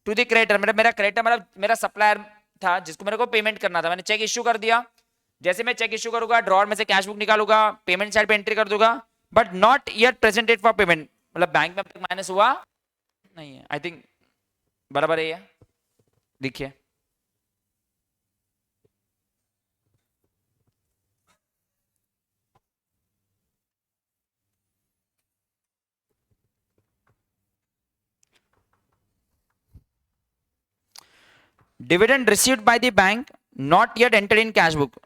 टू द क्रेडिटर, मेरा क्रेडिटर मतलब मेरा सप्लायर था जिसको मेरे को पेमेंट करना था, मैंने चेक इश्यू कर दिया। जैसे मैं चेक इश्यू करूंगा, ड्रॉर में से कैश बुक निकालूंगा, पेमेंट साइड पे एंट्री कर दूंगा, but not yet presented for payment, मतलब बैंक में अब तक माइनस हुआ नहीं है। आई थिंक बराबर है ये, देखिए। Dividend received by the bank not yet entered in cash book.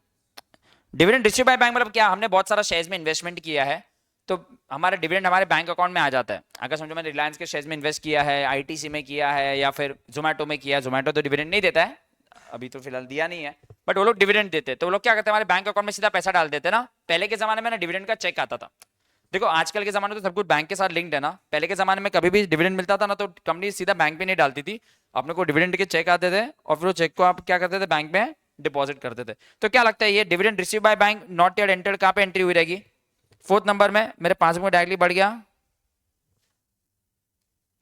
Dividend receive by bank मतलब क्या? हमने बहुत सारा शेयर्स में इन्वेस्टमेंट किया है, तो हमारा डिविडेंड हमारे बैंक अकाउंट में आ जाता है। अगर समझो मैंने रिलायंस के शेयर्स में इन्वेस्ट किया है, आईटीसी में किया है, या फिर जोमेटो में किया। जोमेटो तो डिविडेंड नहीं देता है, अभी तो फिलहाल दिया नहीं है, बट वो लोग डिविडेंड देते हैं। तो वो लोग क्या करते हैं? हमारे बैंक अकाउंट में सीधा पैसा डाल देते हैं ना। पहले के जमाने में ना डिविडेंड का चेक आता था। देखो आजकल के जमाने में तो सब कुछ बैंक के साथ लिंक्ड है ना। पहले के जमाने में कभी भी डिविडेंड मिलता था ना, तो कंपनी सीधा बैंक पे नहीं डालती थी, अपने को डिविडेंड के चेक आते थे, और फिर वो चेक को आप क्या करते थे? बैंक में डिपॉजिट करते थे। तो क्या लगता है ये dividend receive by bank not yet entered कहां पे एंट्री हुई रहेगी? 4th नंबर में मेरे पासबुक में डायरेक्टली बढ़ गया,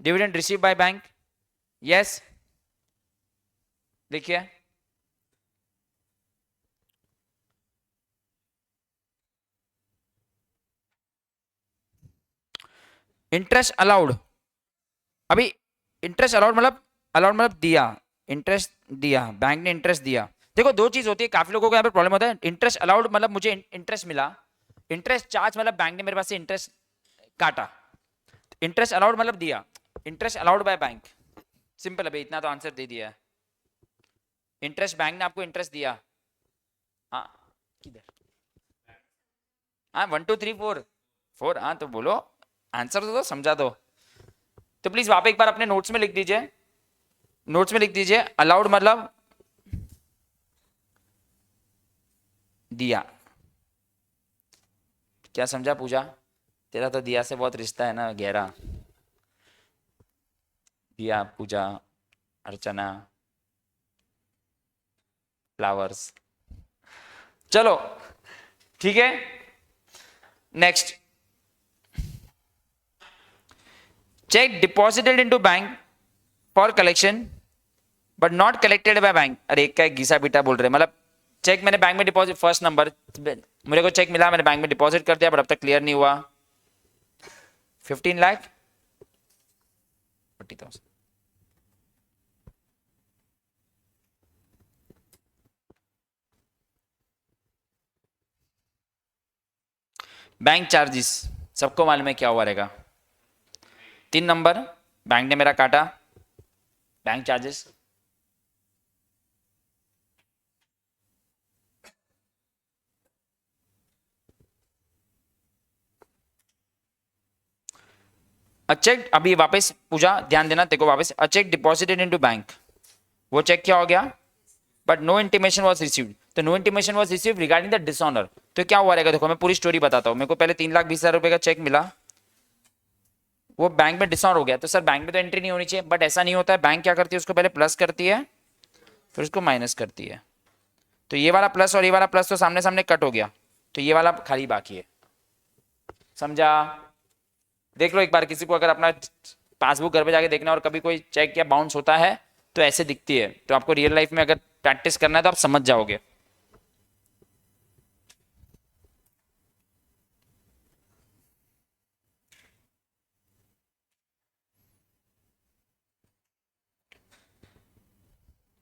dividend receive by bank. Yes, देखिए इंटरेस्ट अलाउड। अभी इंटरेस्ट अलाउड मतलब दिया, इंटरेस्ट दिया, बैंक ने इंटरेस्ट दिया। देखो दो चीज होती है, काफी लोगों को यहाँ पे प्रॉब्लम होता है। इंटरेस्ट अलाउड मतलब मुझे इंटरेस्ट मिला, इंटरेस्ट चार्ज मतलब बैंक ने मेरे पास से इंटरेस्ट काटा। इंटरेस्ट अलाउड मतलब दिया, interest allowed by bank, simple. अभी इतना तो आंसर दे दिया है। इंटरेस्ट बैंक ने आपको इंटरेस्ट दिया। हाँ किधर? हाँ 1 2 3 4 4, हाँ तो बोलो आंसर तो दो, समझा दो। तो प्लीज वहां पे एक बार अपने नोट्स में लिख दीजिए, नोट्स में लिख दीजिए अलाउड मतलब दिया। क्या समझा पूजा? तेरा तो दिया से बहुत रिश्ता है ना गहरा। दिया, पूजा, अर्चना, फ्लावर्स। चलो ठीक है, next. Check deposited into bank for collection but not collected by bank. अरे एक का एक घिसा पीटा बोल रहे, मतलब चेक मैंने बैंक में डिपॉजिट, फर्स्ट नंबर मेरे को चेक मिला, मैंने बैंक में डिपॉजिट कर दिया बट अब तक क्लियर नहीं हुआ। 15 लाख 40,000। बैंक चार्जेस सबको मालूम है क्या हुआ रहेगा। 3 नंबर बैंक ने मेरा काटा, बैंक चार्जेस। चेक अभी वापस पूजा ध्यान देना, देखो वापस चेक डिपॉजिटेड इनटू बैंक, वो चेक क्या हो गया, but no intimation was received. तो no intimation was received regarding the dishonour. तो क्या हुआ रहेगा, देखो मैं पूरी स्टोरी बताता हूँ। मेरे को पहले 3,20,000 रुपए का चेक मिला, वो बैंक में डिसऑनर हो गया। तो सर बैंक में तो एंट्री नहीं होनी चाहिए, बट ऐसा नहीं होता है। बैंक क्या करती है, उसको पहले प्लस करती है फिर उसको माइनस करती है। तो ये वाला प्लस और ये वाला प्लस तो सामने सामने कट हो गया, तो ये वाला खाली बाकी है। समझा? देख लो एक बार, किसी को अगर अपना पासबुक घर पे जाके देखना और कभी कोई चेक या बाउंस होता है तो ऐसे दिखती है। तो आपको रियल लाइफ में अगर प्रैक्टिस करना है तो आप समझ जाओगे।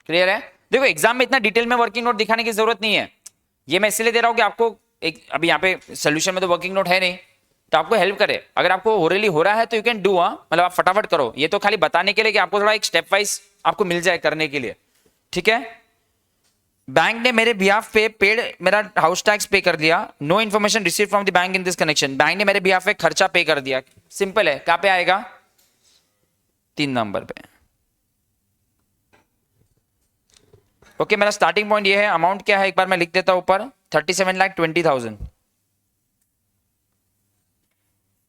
क्लियर है? देखो एग्जाम में इतना डिटेल में वर्किंग नोट दिखाने की जरूरत नहीं है। ये मैं इसलिए दे रहा हूं कि आपको एक, अभी यहाँ पे सोल्यूशन में तो वर्किंग नोट है नहीं, तो आपको हेल्प करे। अगर आपको ओरली हो रहा है तो यू कैन डू, मतलब आप फटाफट करो। ये तो खाली बताने के लिए कि आपको थोड़ा एक स्टेप वाइज आपको मिल जाए करने के लिए, ठीक है। बैंक ने मेरे बिहाफ पे पेड मेरा हाउस टैक्स पे कर दिया। No information received from the bank in this connection. Bank ने मेरे बिहाफ पे खर्चा पे कर दिया। सिंपल है, कहां पे आएगा? 3 नंबर पे। ओके मेरा स्टार्टिंग पॉइंट ये है। अमाउंट क्या है एक बार मैं लिख देता हूं ऊपर, 37,20,000।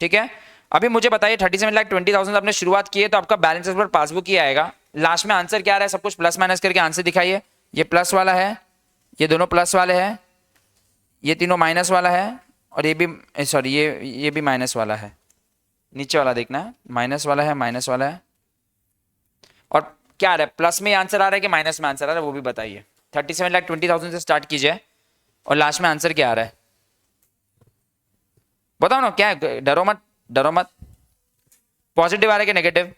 ठीक है, अभी मुझे बताइए 37,20,000 आपने शुरुआत की है तो आपका बैलेंस पर पासबुक ही आएगा। लास्ट में आंसर क्या आ रहा है, सब कुछ प्लस माइनस करके आंसर दिखाइए। ये प्लस वाला है, ये दोनों प्लस वाले हैं, ये तीनों माइनस वाला है, और ये भी सॉरी ये भी माइनस वाला है। नीचे वाला देखना है, माइनस वाला है, माइनस वाला है। और क्या आ रहा है, प्लस में आंसर आ रहा है कि माइनस में आंसर आ रहा है, वो भी बताइए। 37,20,000 से स्टार्ट कीजिए और लास्ट में आंसर क्या आ रहा है बताओ ना। क्या है, डरो मत, डरो मत। पॉजिटिव आ रहा है कि नेगेटिव?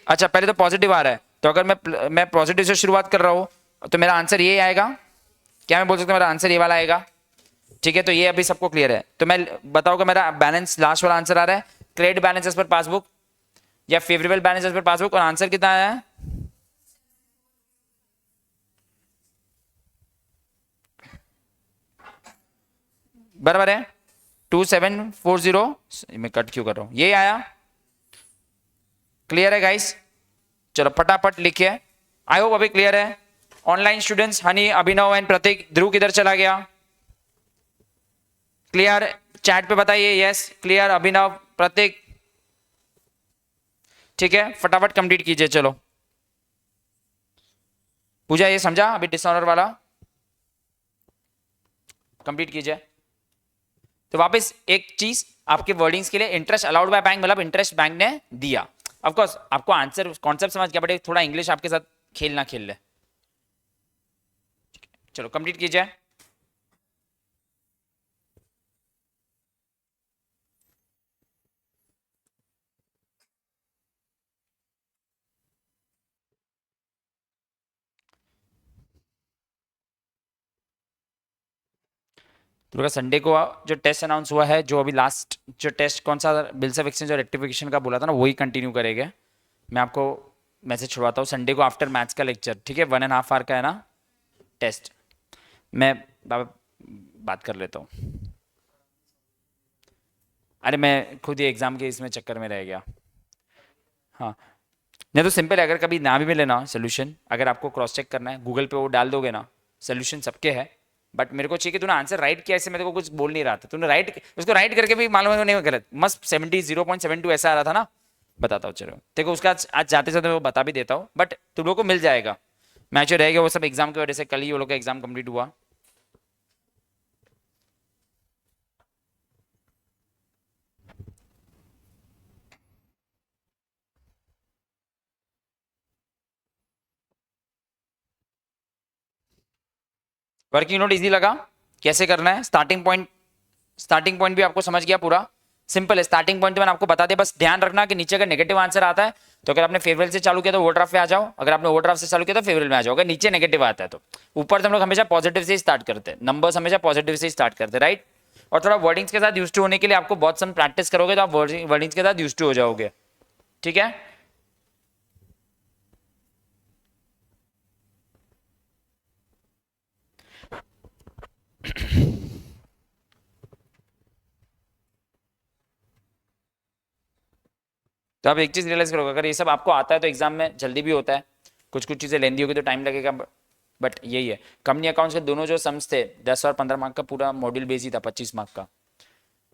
अच्छा पहले तो पॉजिटिव आ रहा है, तो अगर मैं पॉजिटिव से शुरुआत कर रहा हूं तो मेरा आंसर ये आएगा। क्या मैं बोल सकता हूँ मेरा आंसर ये वाला आएगा? ठीक है, तो ये अभी सबको क्लियर है। तो मैं बताऊंगा मेरा बैलेंस लास्ट वाला आंसर आ रहा है क्रेडिट बैलेंस एज पर पासबुक या फेवरेबल बैलेंस एज पर पासबुक, और आंसर कितना आया है? बराबर है 2740। मैं कट क्यों कर रहा हूं, ये आया। क्लियर है गाइस? चलो फटाफट लिखिए। आई होप अभी क्लियर है। Online students Honey, Abhinav and Prateek. Dhruv किधर चला गया? क्लियर? चैट पे बताइए यस क्लियर। अभिनव, प्रतीक, ठीक है फटाफट कंप्लीट कीजिए। चलो पूजा ये समझा अभी डिसऑनर वाला, कंप्लीट कीजिए। तो वापस एक चीज आपके वर्डिंग्स के लिए, इंटरेस्ट अलाउड बाय बैंक मतलब इंटरेस्ट बैंक ने दिया। ऑफ कोर्स आपको आंसर कॉन्सेप्ट समझ गया, बट थोड़ा इंग्लिश आपके साथ खेलना खेल ले। चलो कंप्लीट कीजिए। तो संडे को जो टेस्ट अनाउंस हुआ है, जो अभी लास्ट जो टेस्ट कौन सा बिल्स ऑफ एक्सचेंज और रेक्टिफिकेशन का बोला था ना, वही कंटिन्यू करेंगे। मैं आपको मैसेज छुड़वाता हूँ संडे को आफ्टर मैथ्स का लेक्चर, ठीक है 1.5 आवर का है ना टेस्ट। मैं बात कर लेता हूँ। अरे मैं खुद ही एग्जाम के इसमें चक्कर में रह गया। हाँ, नहीं तो सिंपल है, अगर कभी ना भी मिले ना सोल्यूशन, अगर आपको क्रॉस चेक करना है गूगल पे वो डाल दोगे ना, सोल्यूशन सबके है। बट मेरे को चाहिए कि तूने आंसर राइट किया, ऐसे मेरे को कुछ बोल नहीं रहा था, तूने राइट उसको राइट करके भी मालूम है नहीं गलत, मस्त 0.72 ऐसा आ रहा था ना। बताता हूँ चलो, देखो उसका आज जाते जाते मैं वो बता भी देता हूँ, बट तुम लोग को मिल जाएगा। मैच जो रहेगा वो सब एग्जाम की वजह से, कल ही वो लोग का एग्जाम कंप्लीट हुआ। वर्किंग नोट इजी लगा? कैसे करना है? स्टार्टिंग पॉइंट भी आपको समझ गया पूरा? सिंपल है, स्टार्टिंग पॉइंट मैंने आपको बता दिया, बस ध्यान रखना कि नीचे अगर नेगेटिव आंसर आता है तो अगर आपने फेवरेल से चालू किया तो ओवरड्राफ्ट पे आ जाओ, अगर आपने ओवरड्राफ्ट से चालू किया तो फेवरेल में आ जाओ। अगर नीचे नेगेटिव आता है तो ऊपर से हम लोग हमेशा पॉजिटिव से ही स्टार्ट करते हैं, नंबर्स हमेशा पॉजिटिव से ही स्टार्ट करते हैं, राइट। और थोड़ा वर्डिंग्स के साथ यूज टू होने के लिए आपको बहुत सम प्रैक्टिस करोगे तो आप वर्डिंग्स के साथ यूज टू हो जाओगे, ठीक है। तो आप एक चीज रियलाइज करोगे, अगर ये सब आपको आता है तो एग्जाम में जल्दी भी होता है, कुछ कुछ चीजें लेंदी होगी तो टाइम लगेगा, बट यही है। कंपनी अकाउंट्स के दोनों जो सम्स थे 10 और 15 मार्क का पूरा मॉड्यूल बेस ही था, 25 मार्क का।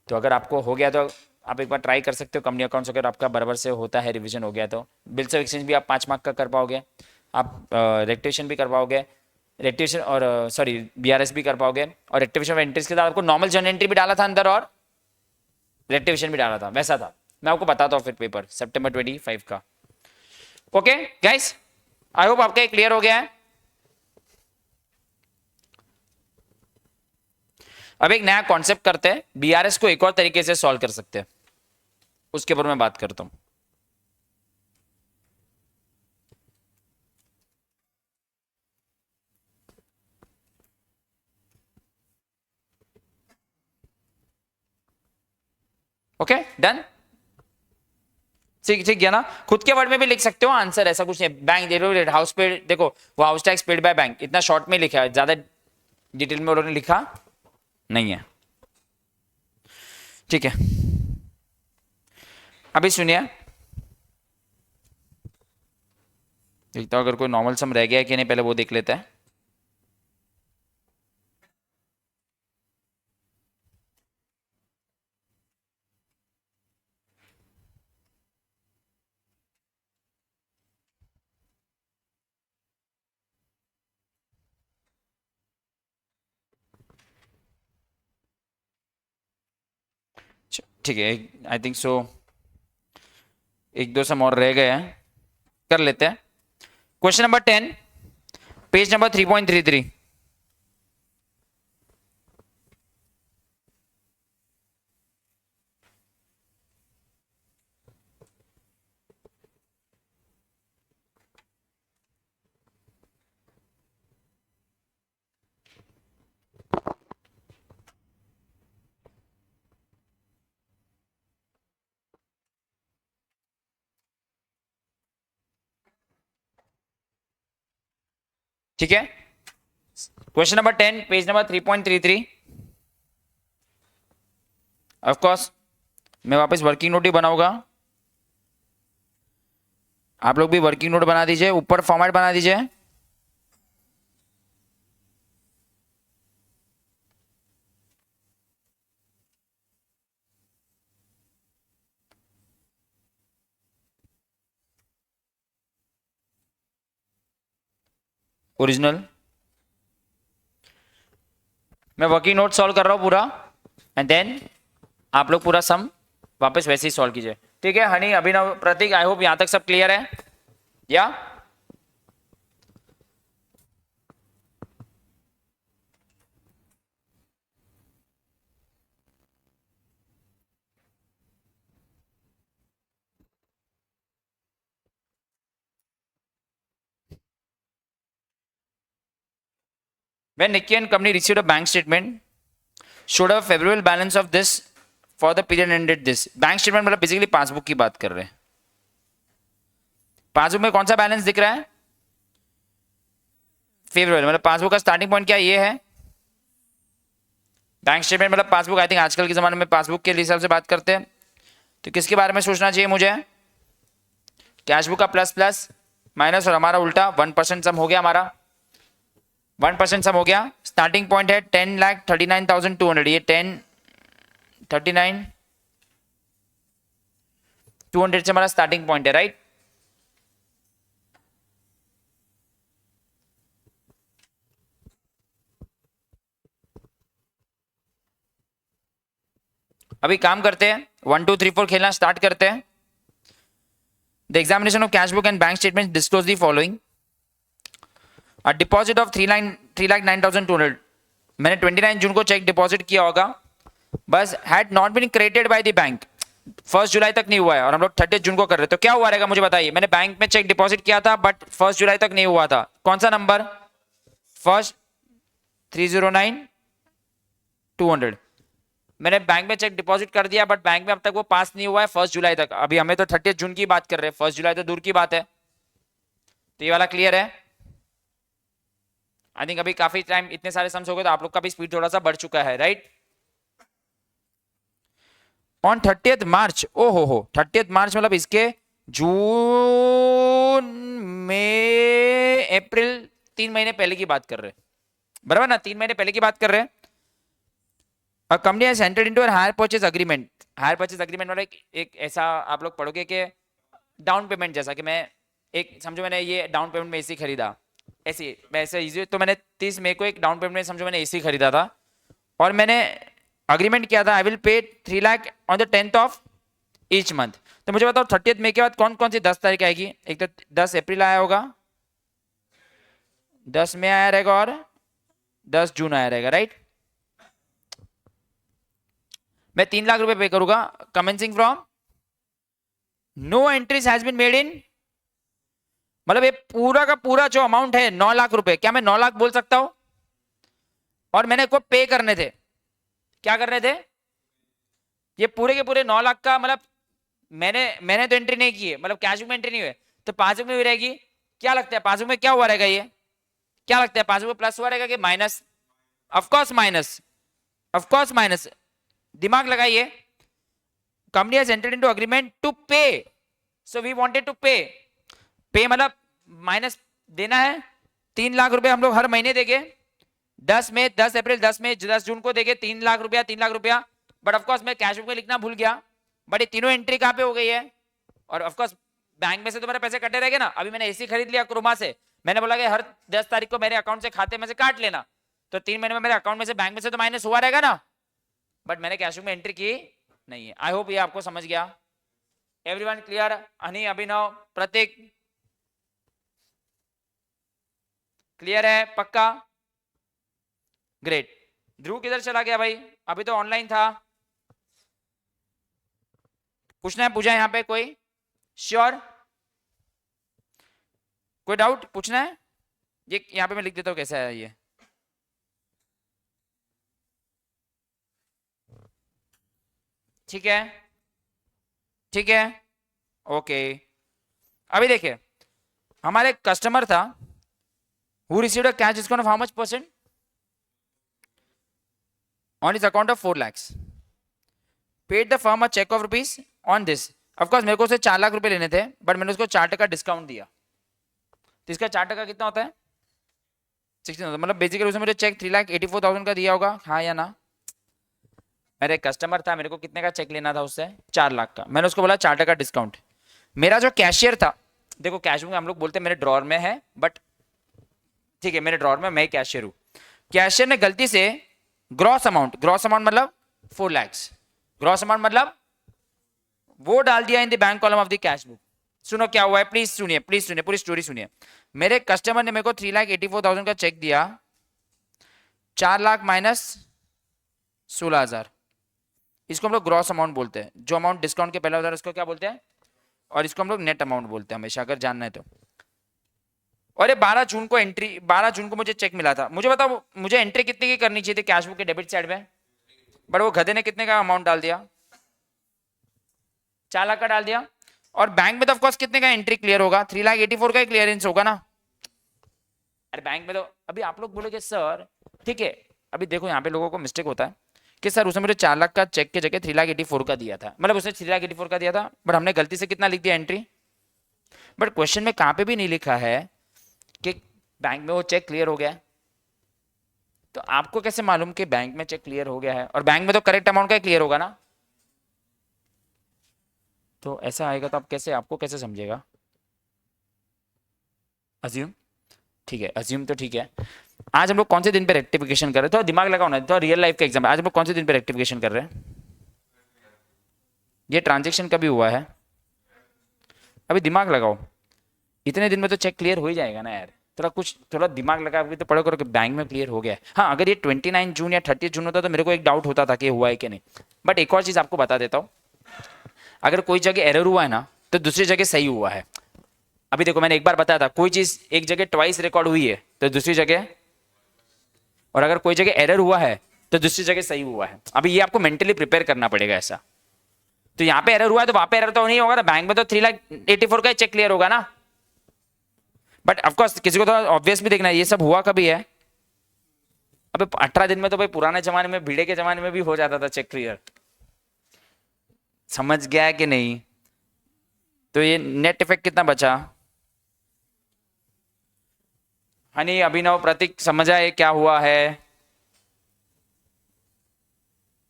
तो अगर आपको हो गया तो आप एक बार ट्राई कर सकते हो कंपनी अकाउंट्स, अगर आपका बराबर से होता है, रिवीजन हो गया तो बिल्स ऑफ एक्सचेंज भी आप 5 मार्क का कर पाओगे, आप रेक्टिवेशन भी कर पाओगे, रेक्टिवेशन और सॉरी बीआरएस भी कर पाओगे, और रेक्टिवेशन ऑफ एंट्रीज के साथ आपको नॉर्मल जर्नल एंट्री भी डाला था अंदर और रेक्टिवेशन भी डाला था, वैसा था। मैं आपको बताता हूँ फिर पेपर सितंबर 25 का। ओके गाइस, आई होप आपका क्लियर हो गया है। अब एक नया कॉन्सेप्ट करते हैं, बीआरएस को एक और तरीके से सॉल्व कर सकते हैं, उसके ऊपर मैं बात करता हूं। ओके डन, ठीक ठीक गया ना। खुद के वर्ड में भी लिख सकते हो आंसर, ऐसा कुछ नहीं। बैंक देखो, हाउस पे देखो, वो house tax paid by bank, इतना शॉर्ट में लिखा है, ज्यादा डिटेल में उन्होंने लिखा नहीं है, ठीक है। अभी सुनिए, देखता हूं अगर कोई नॉर्मल सम रह गया है कि नहीं, पहले वो देख लेते हैं। ठीक है, आई थिंक सो एक दो सम और रह गए हैं, कर लेते हैं। Question number 10, page number 3.33। ठीक है, question number 10 page number 3.33। Of course मैं वापस वर्किंग नोट ही बनाऊंगा, आप लोग भी वर्किंग नोट बना दीजिए, ऊपर फॉर्मेट बना दीजिए। ओरिजिनल मैं वर्किंग नोट सॉल्व कर रहा हूं पूरा, एंड देन आप लोग पूरा सम वापस वैसे ही सॉल्व कीजिए, ठीक है। हनी, अभिनव, प्रतीक, आई होप यहां तक सब क्लियर है या? When Nikki and company received a bank statement, showed a favorable balance of this for the period ended this। Bank statement मतलब बेसिकली पासबुक की बात कर रहे हैं। पासबुक में कौन सा बैलेंस दिख रहा है? फेवरेबल, मतलब पासबुक का स्टार्टिंग पॉइंट क्या ये है, बैंक स्टेटमेंट मतलब पासबुक। आई थिंक आजकल के ज़माने में पासबुक के हिसाब से बात करते हैं, तो किसके बारे में सोचना चाहिए मुझे? कैश बुक का प्लस प्लस माइनस और हमारा उल्टा 1% सम हो गया, हमारा 1% सम हो गया। स्टार्टिंग पॉइंट है 10,39,200, ये 10,39,200 से हमारा स्टार्टिंग पॉइंट है, राइट। अभी काम करते हैं, 1 2 3 4 खेलना स्टार्ट करते हैं। The examination of cash book and bank statement disclose the following. A deposit of 3,09,200, मैंने 29 जून को चेक डिपॉजिट किया होगा, बस had not been credited by the bank, 1 जुलाई तक नहीं हुआ है और हम लोग 30 जून को कर रहे हैं, तो क्या हुआ रहेगा मुझे बताइए। मैंने बैंक में चेक डिपॉजिट किया था बट 1 जुलाई तक नहीं हुआ था, कौन सा नंबर? फर्स्ट 309,200। मैंने बैंक में चेक डिपॉजिट कर दिया बट बैंक में अब तक वो पास नहीं हुआ है 1 जुलाई तक। अभी हमें तो 30 जून की बात कर रहे हैं, 1 जुलाई तो दूर की बात है। तो ये वाला क्लियर है? आई थिंक अभी काफी टाइम, इतने सारे सम्स हो गए तो आप लोग का भी स्पीड थोड़ा सा बढ़ चुका है, राइट। ऑन 30th मार्च, ओ हो 30th मार्च मतलब इसके जून मई अप्रैल 3 महीने पहले की बात कर रहे हैं, बराबर ना, 3 महीने पहले की बात कर रहे हैं। A company has entered into a hire purchase agreement. Hire purchase agreement वाला एक ऐसा आप लोग पढ़ोगे कि डाउन पेमेंट, जैसा कि मैं एक समझो मैंने ये डाउन पेमेंट में एसी खरीदा, ऐसे वैसे इजी, तो मैंने 30 मई को एक डाउन पेमेंट में समझो मैंने एसी खरीदा था और मैंने अग्रीमेंट किया था I will pay 3 lakh on the 10th of each month. तो मुझे बताओ 30th मई के बाद कौन कौन सी 10 तारीख आएगी? एक तो 10 अप्रैल आया होगा, 10 मई आया रहेगा और 10 जून आया रहेगा, राइट। मैं 3 लाख रुपए पे करूंगा, commencing from no entries has been made in, मतलब ये पूरा का पूरा जो अमाउंट है 9 लाख रुपए, क्या मैं 9 लाख बोल सकता हूं? और मैंने को पे करने थे, क्या करने थे? ये पूरे के पूरे 9 लाख का, मतलब मैंने तो एंट्री नहीं की है, मतलब कैश बुक में एंट्री नहीं हुई, तो पासबुक में भी रहेगी। क्या लगता है पासबुक में क्या हुआ रहेगा? ये क्या लगता है पासबुक में प्लस हुआ रहेगा कि minus? Of course minus, of course minus. दिमाग लगाइए, company has entered into agreement to pay, so we wanted to पे, पे मतलब माइनस देना है। 3 लाख रुपए हम लोग हर महीने देंगे, 10 मई, 10 अप्रैल, 10 मई, 10 जून को देंगे 3 लाख रुपया, 3 लाख रुपया। बट ऑफकोर्स मैं कैश बुक में लिखना भूल गया, बट ये तीनों एंट्री कहां पे हो गई है? और ऑफकोर्स बैंक में से तो मेरे पैसे कटे रहेंगे ना। अभी मैंने एसी खरीद लिया क्रोमा से, मैंने बोला कि हर 10 तारीख को मेरे अकाउंट से, खाते में से काट लेना, तो 3 महीने में मेरे अकाउंट में से, बैंक में से तो माइनस हुआ रहेगा ना, बट मैंने कैश बुक में एंट्री की नहीं है। आई होप ये आपको समझ गया। Everyone clear? Honey, Abhinav, Prateek, clear है? पक्का? ग्रेट। ध्रुव किधर चला गया भाई? अभी तो ऑनलाइन था। पूछना है, पूछा यहां पे कोई? श्योर? कोई डाउट पूछना है? ये यहां पे मैं लिख देता हूं कैसा है ये। ठीक है, ठीक है, ओके। अभी देखिए, हमारे कस्टमर था who received a cash discount of how much percent on his account of 4 lakhs, paid the firm a check of rupees on this। of course मेरे को उसे 4 लाख रुपए लेने थे, बट मैंने उसको 4% डिस्काउंट दिया, तो इसका 4% कितना होता है? 16, मतलब बेसिकली उसने मुझे चेक 3,84,000 का दिया होगा, हाँ या ना? मेरे कस्टमर था, मेरे को कितने का चेक लेना था उससे? 4 लाख का। मैंने उसको बोला 4% डिस्काउंट। मेरा जो कैशियर था, देखो कैश बुक में हम लोग बोलते हैं मेरे ड्रॉर में है, बट ठीक है मेरे ड्रॉर में, मैं कैशियर हूं। कैशियर ने गलती से ग्रॉस अमाउंट मतलब 4 लाख, ग्रॉस अमाउंट मतलब वो डाल दिया इन the bank column of the cash book. सुनो क्या हुआ है, प्लीज सुनिए, पूरी स्टोरी सुनिए। मेरे कस्टमर ने मेरे को 3,84,000 का चेक दिया, 4 लाख माइनस 16,000, इसको हम लोग ग्रॉस अमाउंट बोलते हैं। जो अमाउंट डिस्काउंट के पहले होता है उसको क्या बोलते हैं? और इसको हम लोग नेट अमाउंट बोलते हैं हमेशा, अगर जानना है तो। और ये 12 जून को एंट्री, 12 जून को मुझे चेक मिला था। मुझे बताओ मुझे एंट्री कितने की करनी चाहिए थी कैश बुक के डेबिट साइड में? बट वो गधे ने कितने का अमाउंट डाल दिया? 4 लाख का डाल दिया। और बैंक में तो ऑफकोर्स कितने का एंट्री क्लियर होगा? 3,84,000 का ही क्लियरेंस होगा ना। अरे बैंक में तो, अभी आप लोग बोलोगे सर ठीक है, अभी देखो यहाँ पे लोगों को मिस्टेक होता है, कि सर उसने मुझे 4 लाख का चेक की जगह 3,84,000 का दिया था, मतलब उसने 3,84,000 का दिया था, बट हमने गलती से कितना लिख दिया एंट्री। बट क्वेश्चन में कहां पे भी नहीं लिखा है कि बैंक में वो चेक क्लियर हो गया है। तो आपको कैसे मालूम कि बैंक में चेक क्लियर हो गया है? और बैंक में तो करेक्ट अमाउंट का क्लियर होगा ना। तो ऐसा आएगा तो आप कैसे, आपको कैसे समझेगा? अज्यूम, ठीक है, अज्यूम तो ठीक है। आज हम लोग कौन से दिन पे रेक्टिफिकेशन कर रहे हैं? थोड़ा दिमाग लगाओ ना, थोड़ा रियल लाइफ का एग्जाम है। आज हम लोग कौन से दिन पे रेक्टिफिकेशन कर रहे हैं? ये ट्रांजेक्शन कभी हुआ है? अभी दिमाग लगाओ, इतने दिन में तो चेक क्लियर हो ही जाएगा ना यार। थोड़ा दिमाग लगा अभी तो पढ़ो करो कि बैंक में क्लियर हो गया है। हाँ, अगर ये 29 जून या 30 जून होता तो मेरे को एक डाउट होता था कि हुआ है कि नहीं। बट एक और चीज आपको बता देता हूँ, अगर कोई जगह एरर हुआ है ना तो दूसरी जगह सही हुआ है। अभी देखो मैंने एक बार बताया था, कोई चीज एक जगह ट्वाइस रिकॉर्ड हुई है तो दूसरी जगह, और अगर कोई जगह एरर हुआ है तो दूसरी जगह सही हुआ है। अभी ये आपको मेंटली प्रिपेयर करना पड़ेगा ऐसा। तो यहाँ पे एरर हुआ है तो वहां पे एरर तो नहीं होगा ना, बैंक में तो 3,84,000 का चेक क्लियर होगा ना। बट ऑफकोर्स किसी को तो ऑब्वियस भी देखना है ये सब हुआ कभी है। अबे 18 दिन में तो भाई पुराने जमाने में, भिड़े के जमाने में भी हो जाता था चेक क्लियर। समझ गया है कि नहीं? तो ये नेट इफेक्ट कितना बचा? हनी, अभिनव, प्रतीक समझ आए क्या हुआ है?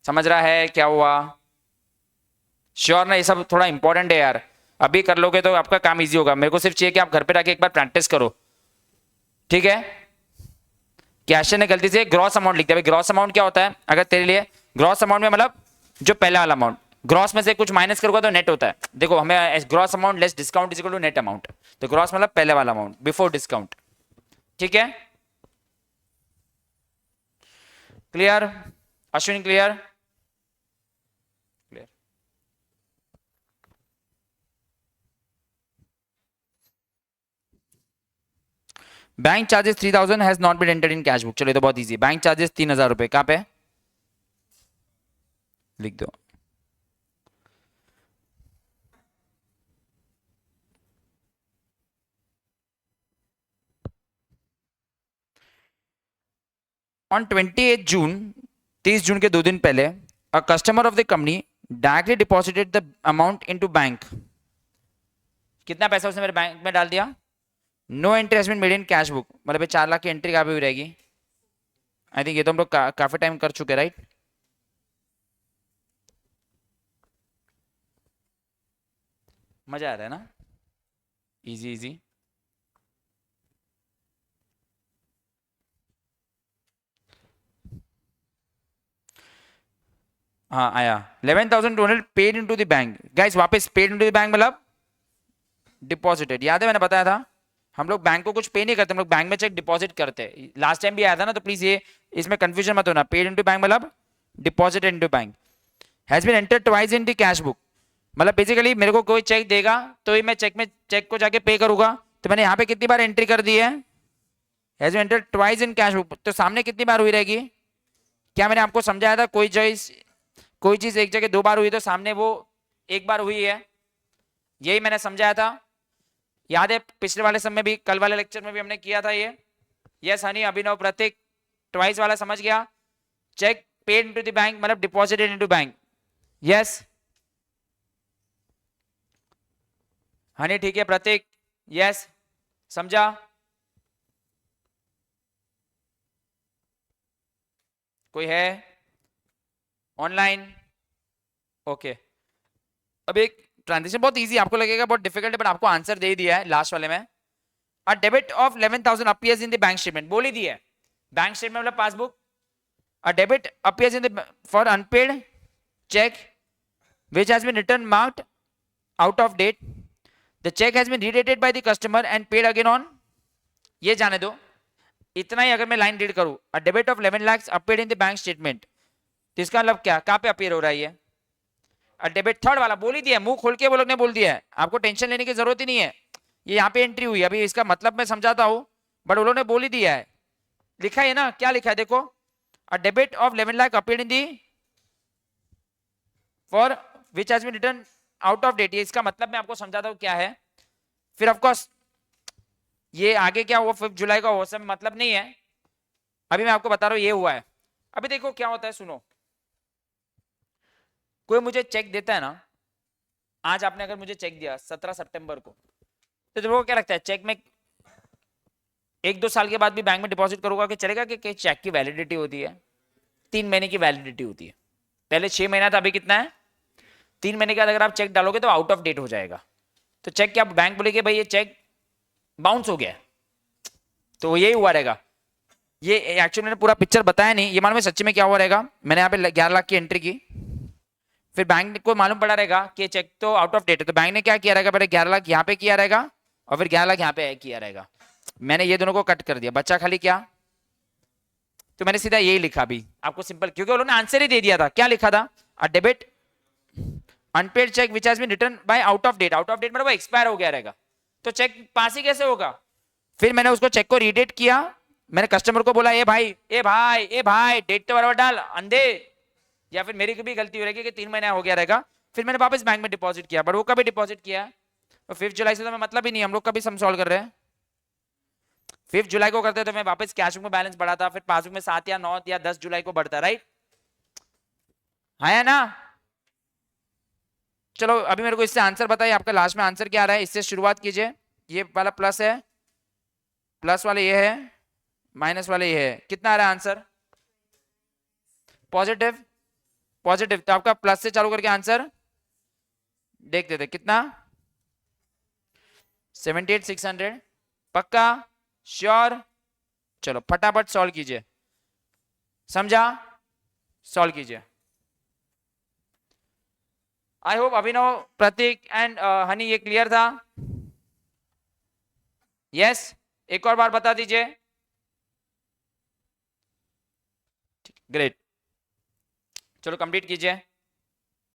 समझ रहा है क्या हुआ? श्योर ना? ये सब थोड़ा इंपॉर्टेंट है यार, अभी कर लोगे तो आपका काम इजी होगा। मेरे को सिर्फ चाहिए कि आप घर पे जाके एक बार प्रैक्टिस करो, ठीक है? कैशियर ने गलती से ग्रॉस अमाउंट लिख दिया। ग्रॉस अमाउंट क्या होता है? अगर तेरे लिए ग्रॉस अमाउंट में मतलब जो पहला वाला अमाउंट, ग्रॉस में से कुछ माइनस करोगे तो नेट होता है। देखो हमें gross amount less discount is equal to net amount, तो ग्रॉस मतलब पहले वाला अमाउंट बिफोर डिस्काउंट, ठीक है? Clear? Ashwin clear? Clear. Bank charges 3,000 has not been entered in cash book. चलो तो बहुत इजी। बैंक चार्जेस 3,000 रुपए कहां पे लिख दो? ऑन 28 जून, 30 जून के 2 दिन पहले, a customer of the company directly deposited the amount into bank. कितना पैसा उसने मेरे बैंक में डाल दिया? No entry has been made in cash book, मतलब 4 लाख की एंट्री कहाँ पे हुई रहेगी? आई थिंक ये तो हम लोग काफी टाइम कर चुके, राइट? मजा आ रहा है ना? Easy easy. हाँ आया 11,200 paid into the bank. Guys वापस पेड इनटू द बैंक मतलब डिपॉजिटेड। याद है मैंने बताया था हम लोग बैंक को कुछ पे नहीं करते, हम लोग बैंक में चेक डिपॉजिट करते हैं। लास्ट टाइम भी आया था ना, तो प्लीज ये इसमें कंफ्यूजन मत होना। पेड इनटू बैंक मतलब deposited into bank. Has been entered twice in the cash book, मतलब बेसिकली मेरे को कोई चेक देगा तो ही मैं चेक को जाके पे करूंगा। तो मैंने यहाँ पे कितनी बार एंट्री कर दी है? Has been entered twice in cash book, तो सामने कितनी बार हुई रहेगी? क्या मैंने आपको समझाया था कोई चीज एक जगह 2 बार हुई तो सामने वो 1 बार हुई है? यही मैंने समझाया था। याद है पिछले वाले समय भी, कल वाले लेक्चर में भी हमने किया था ये। यस हनी, अभिनव, प्रतीक, ट्वाइस वाला समझ गया? Cheque paid into the bank मतलब deposited into bank. Yes Honey, ठीक है प्रतीक, यस समझा? कोई है ऑनलाइन? ओके। अब एक ट्रांजेक्शन बहुत इजी, आपको लगेगा बहुत डिफिकल्ट है, बट आपको आंसर दे दिया है लास्ट वाले में। A debit of 11,000 appears in the bank statement, बोल ही दिया है। बैंक स्टेटमेंट मतलब passbook. A debit appears in the for unpaid check which has been returned marked out of date. The check has been redated by the customer and paid again on, ये जाने दो। इतना ही अगर मैं line read करूं, a debit of 11 lakhs appeared in the bank statement, तो इसका मतलब क्या, कहां पे अपीयर हो रहा है ये? a debit, थर्ड वाला बोल ही दिया, मुंह खोल के वो लोग ने बोल दिया है, आपको टेंशन लेने की जरूरत ही नहीं है। ये यहाँ पे एंट्री हुई, अभी इसका मतलब मैं समझाता हूं, बट वो लोग ने बोल ही दिया है। लिखा है ना, क्या लिखा है देखो, a debit of 11 lakh appeared in the for which has been return out of date. ये इसका मतलब मैं आपको समझाता हूँ क्या है। फिर ऑफकोर्स ये आगे क्या हुआ 5 जुलाई का, वो सब मतलब नहीं है, अभी मैं आपको बता रहा हूँ ये हुआ है। अभी देखो क्या होता है, सुनो। कोई मुझे चेक देता है ना, आज आपने अगर मुझे चेक दिया 17 सितंबर को, तो तुमको क्या लगता है चेक में 1-2 साल के बाद भी बैंक में डिपॉजिट करूंगा कि चलेगा? कि चेक की वैलिडिटी होती है 3 महीने की वैलिडिटी होती है। पहले 6 महीना था, अभी कितना है 3 महीने के बाद अगर आप चेक डालोगे तो आउट ऑफ डेट हो जाएगा। तो चेक क्या बैंक बोलेगी भाई ये चेक बाउंस हो गया, तो यही हुआ रहेगा। ये एक्चुअली मैंने पूरा पिक्चर बताया नहीं, ये मालूम है सच्ची में क्या हुआ रहेगा। मैंने यहाँ पे 11 लाख की एंट्री की, फिर बैंक को मालूम पड़ा रहेगा कि चेक तो आउट ऑफ डेट है, तो बैंक ने क्या किया रहेगा, पहले 11 लाख यहाँ पे किया रहेगा और फिर 11 लाख यहाँ पे किया रहेगा। मैंने ये दोनों को कट कर दिया, बच्चा खाली क्या, तो मैंने सीधा यही लिखा भी आपको सिंपल, क्योंकि उन्होंने आंसर ही दे दिया था। क्या लिखा था, a debit unpaid cheque which has been return by out of date. Out of date मतलब वो एक्सपायर हो गया रहेगा, तो चेक पास ही कैसे होगा। फिर मैंने उसको चेक को रीडेट किया, मैंने कस्टमर को बोला ए भाई ए भाई ए भाई डेट तो बराबर डाल अंधे, या फिर मेरी भी गलती हो रही है कि 3 महीना हो गया रहेगा। फिर मैंने वापस बैंक में डिपॉजिट किया, बट वो कभी डिपॉजिट किया तो 5 जुलाई से, तो मैं मतलब ही नहीं, हम लोग कभी सम सॉल्व कर रहे हैं 5 जुलाई को करते, तो मैं वापस कैश बुक में बैलेंस बढ़ाता, फिर पासबुक में 7 या 9 या 10 जुलाई को बढ़ता, राइट है ना। चलो अभी मेरे को इससे आंसर बताइए, आपका लास्ट में आंसर क्या आ रहा है, इससे शुरुआत कीजिए। ये वाला प्लस है, प्लस वाले ये है, माइनस वाले ये है, कितना आ रहा है आंसर, पॉजिटिव। पॉजिटिव तो आपका प्लस से चालू करके आंसर देख देते कितना, 78,600 पक्का, श्योर। चलो फटाफट सॉल्व कीजिए, समझा, सॉल्व कीजिए। I hope Abhinav, Prateek and Honey ये क्लियर था। यस एक और बार बता दीजिए, ग्रेट। चलो कंप्लीट कीजिए।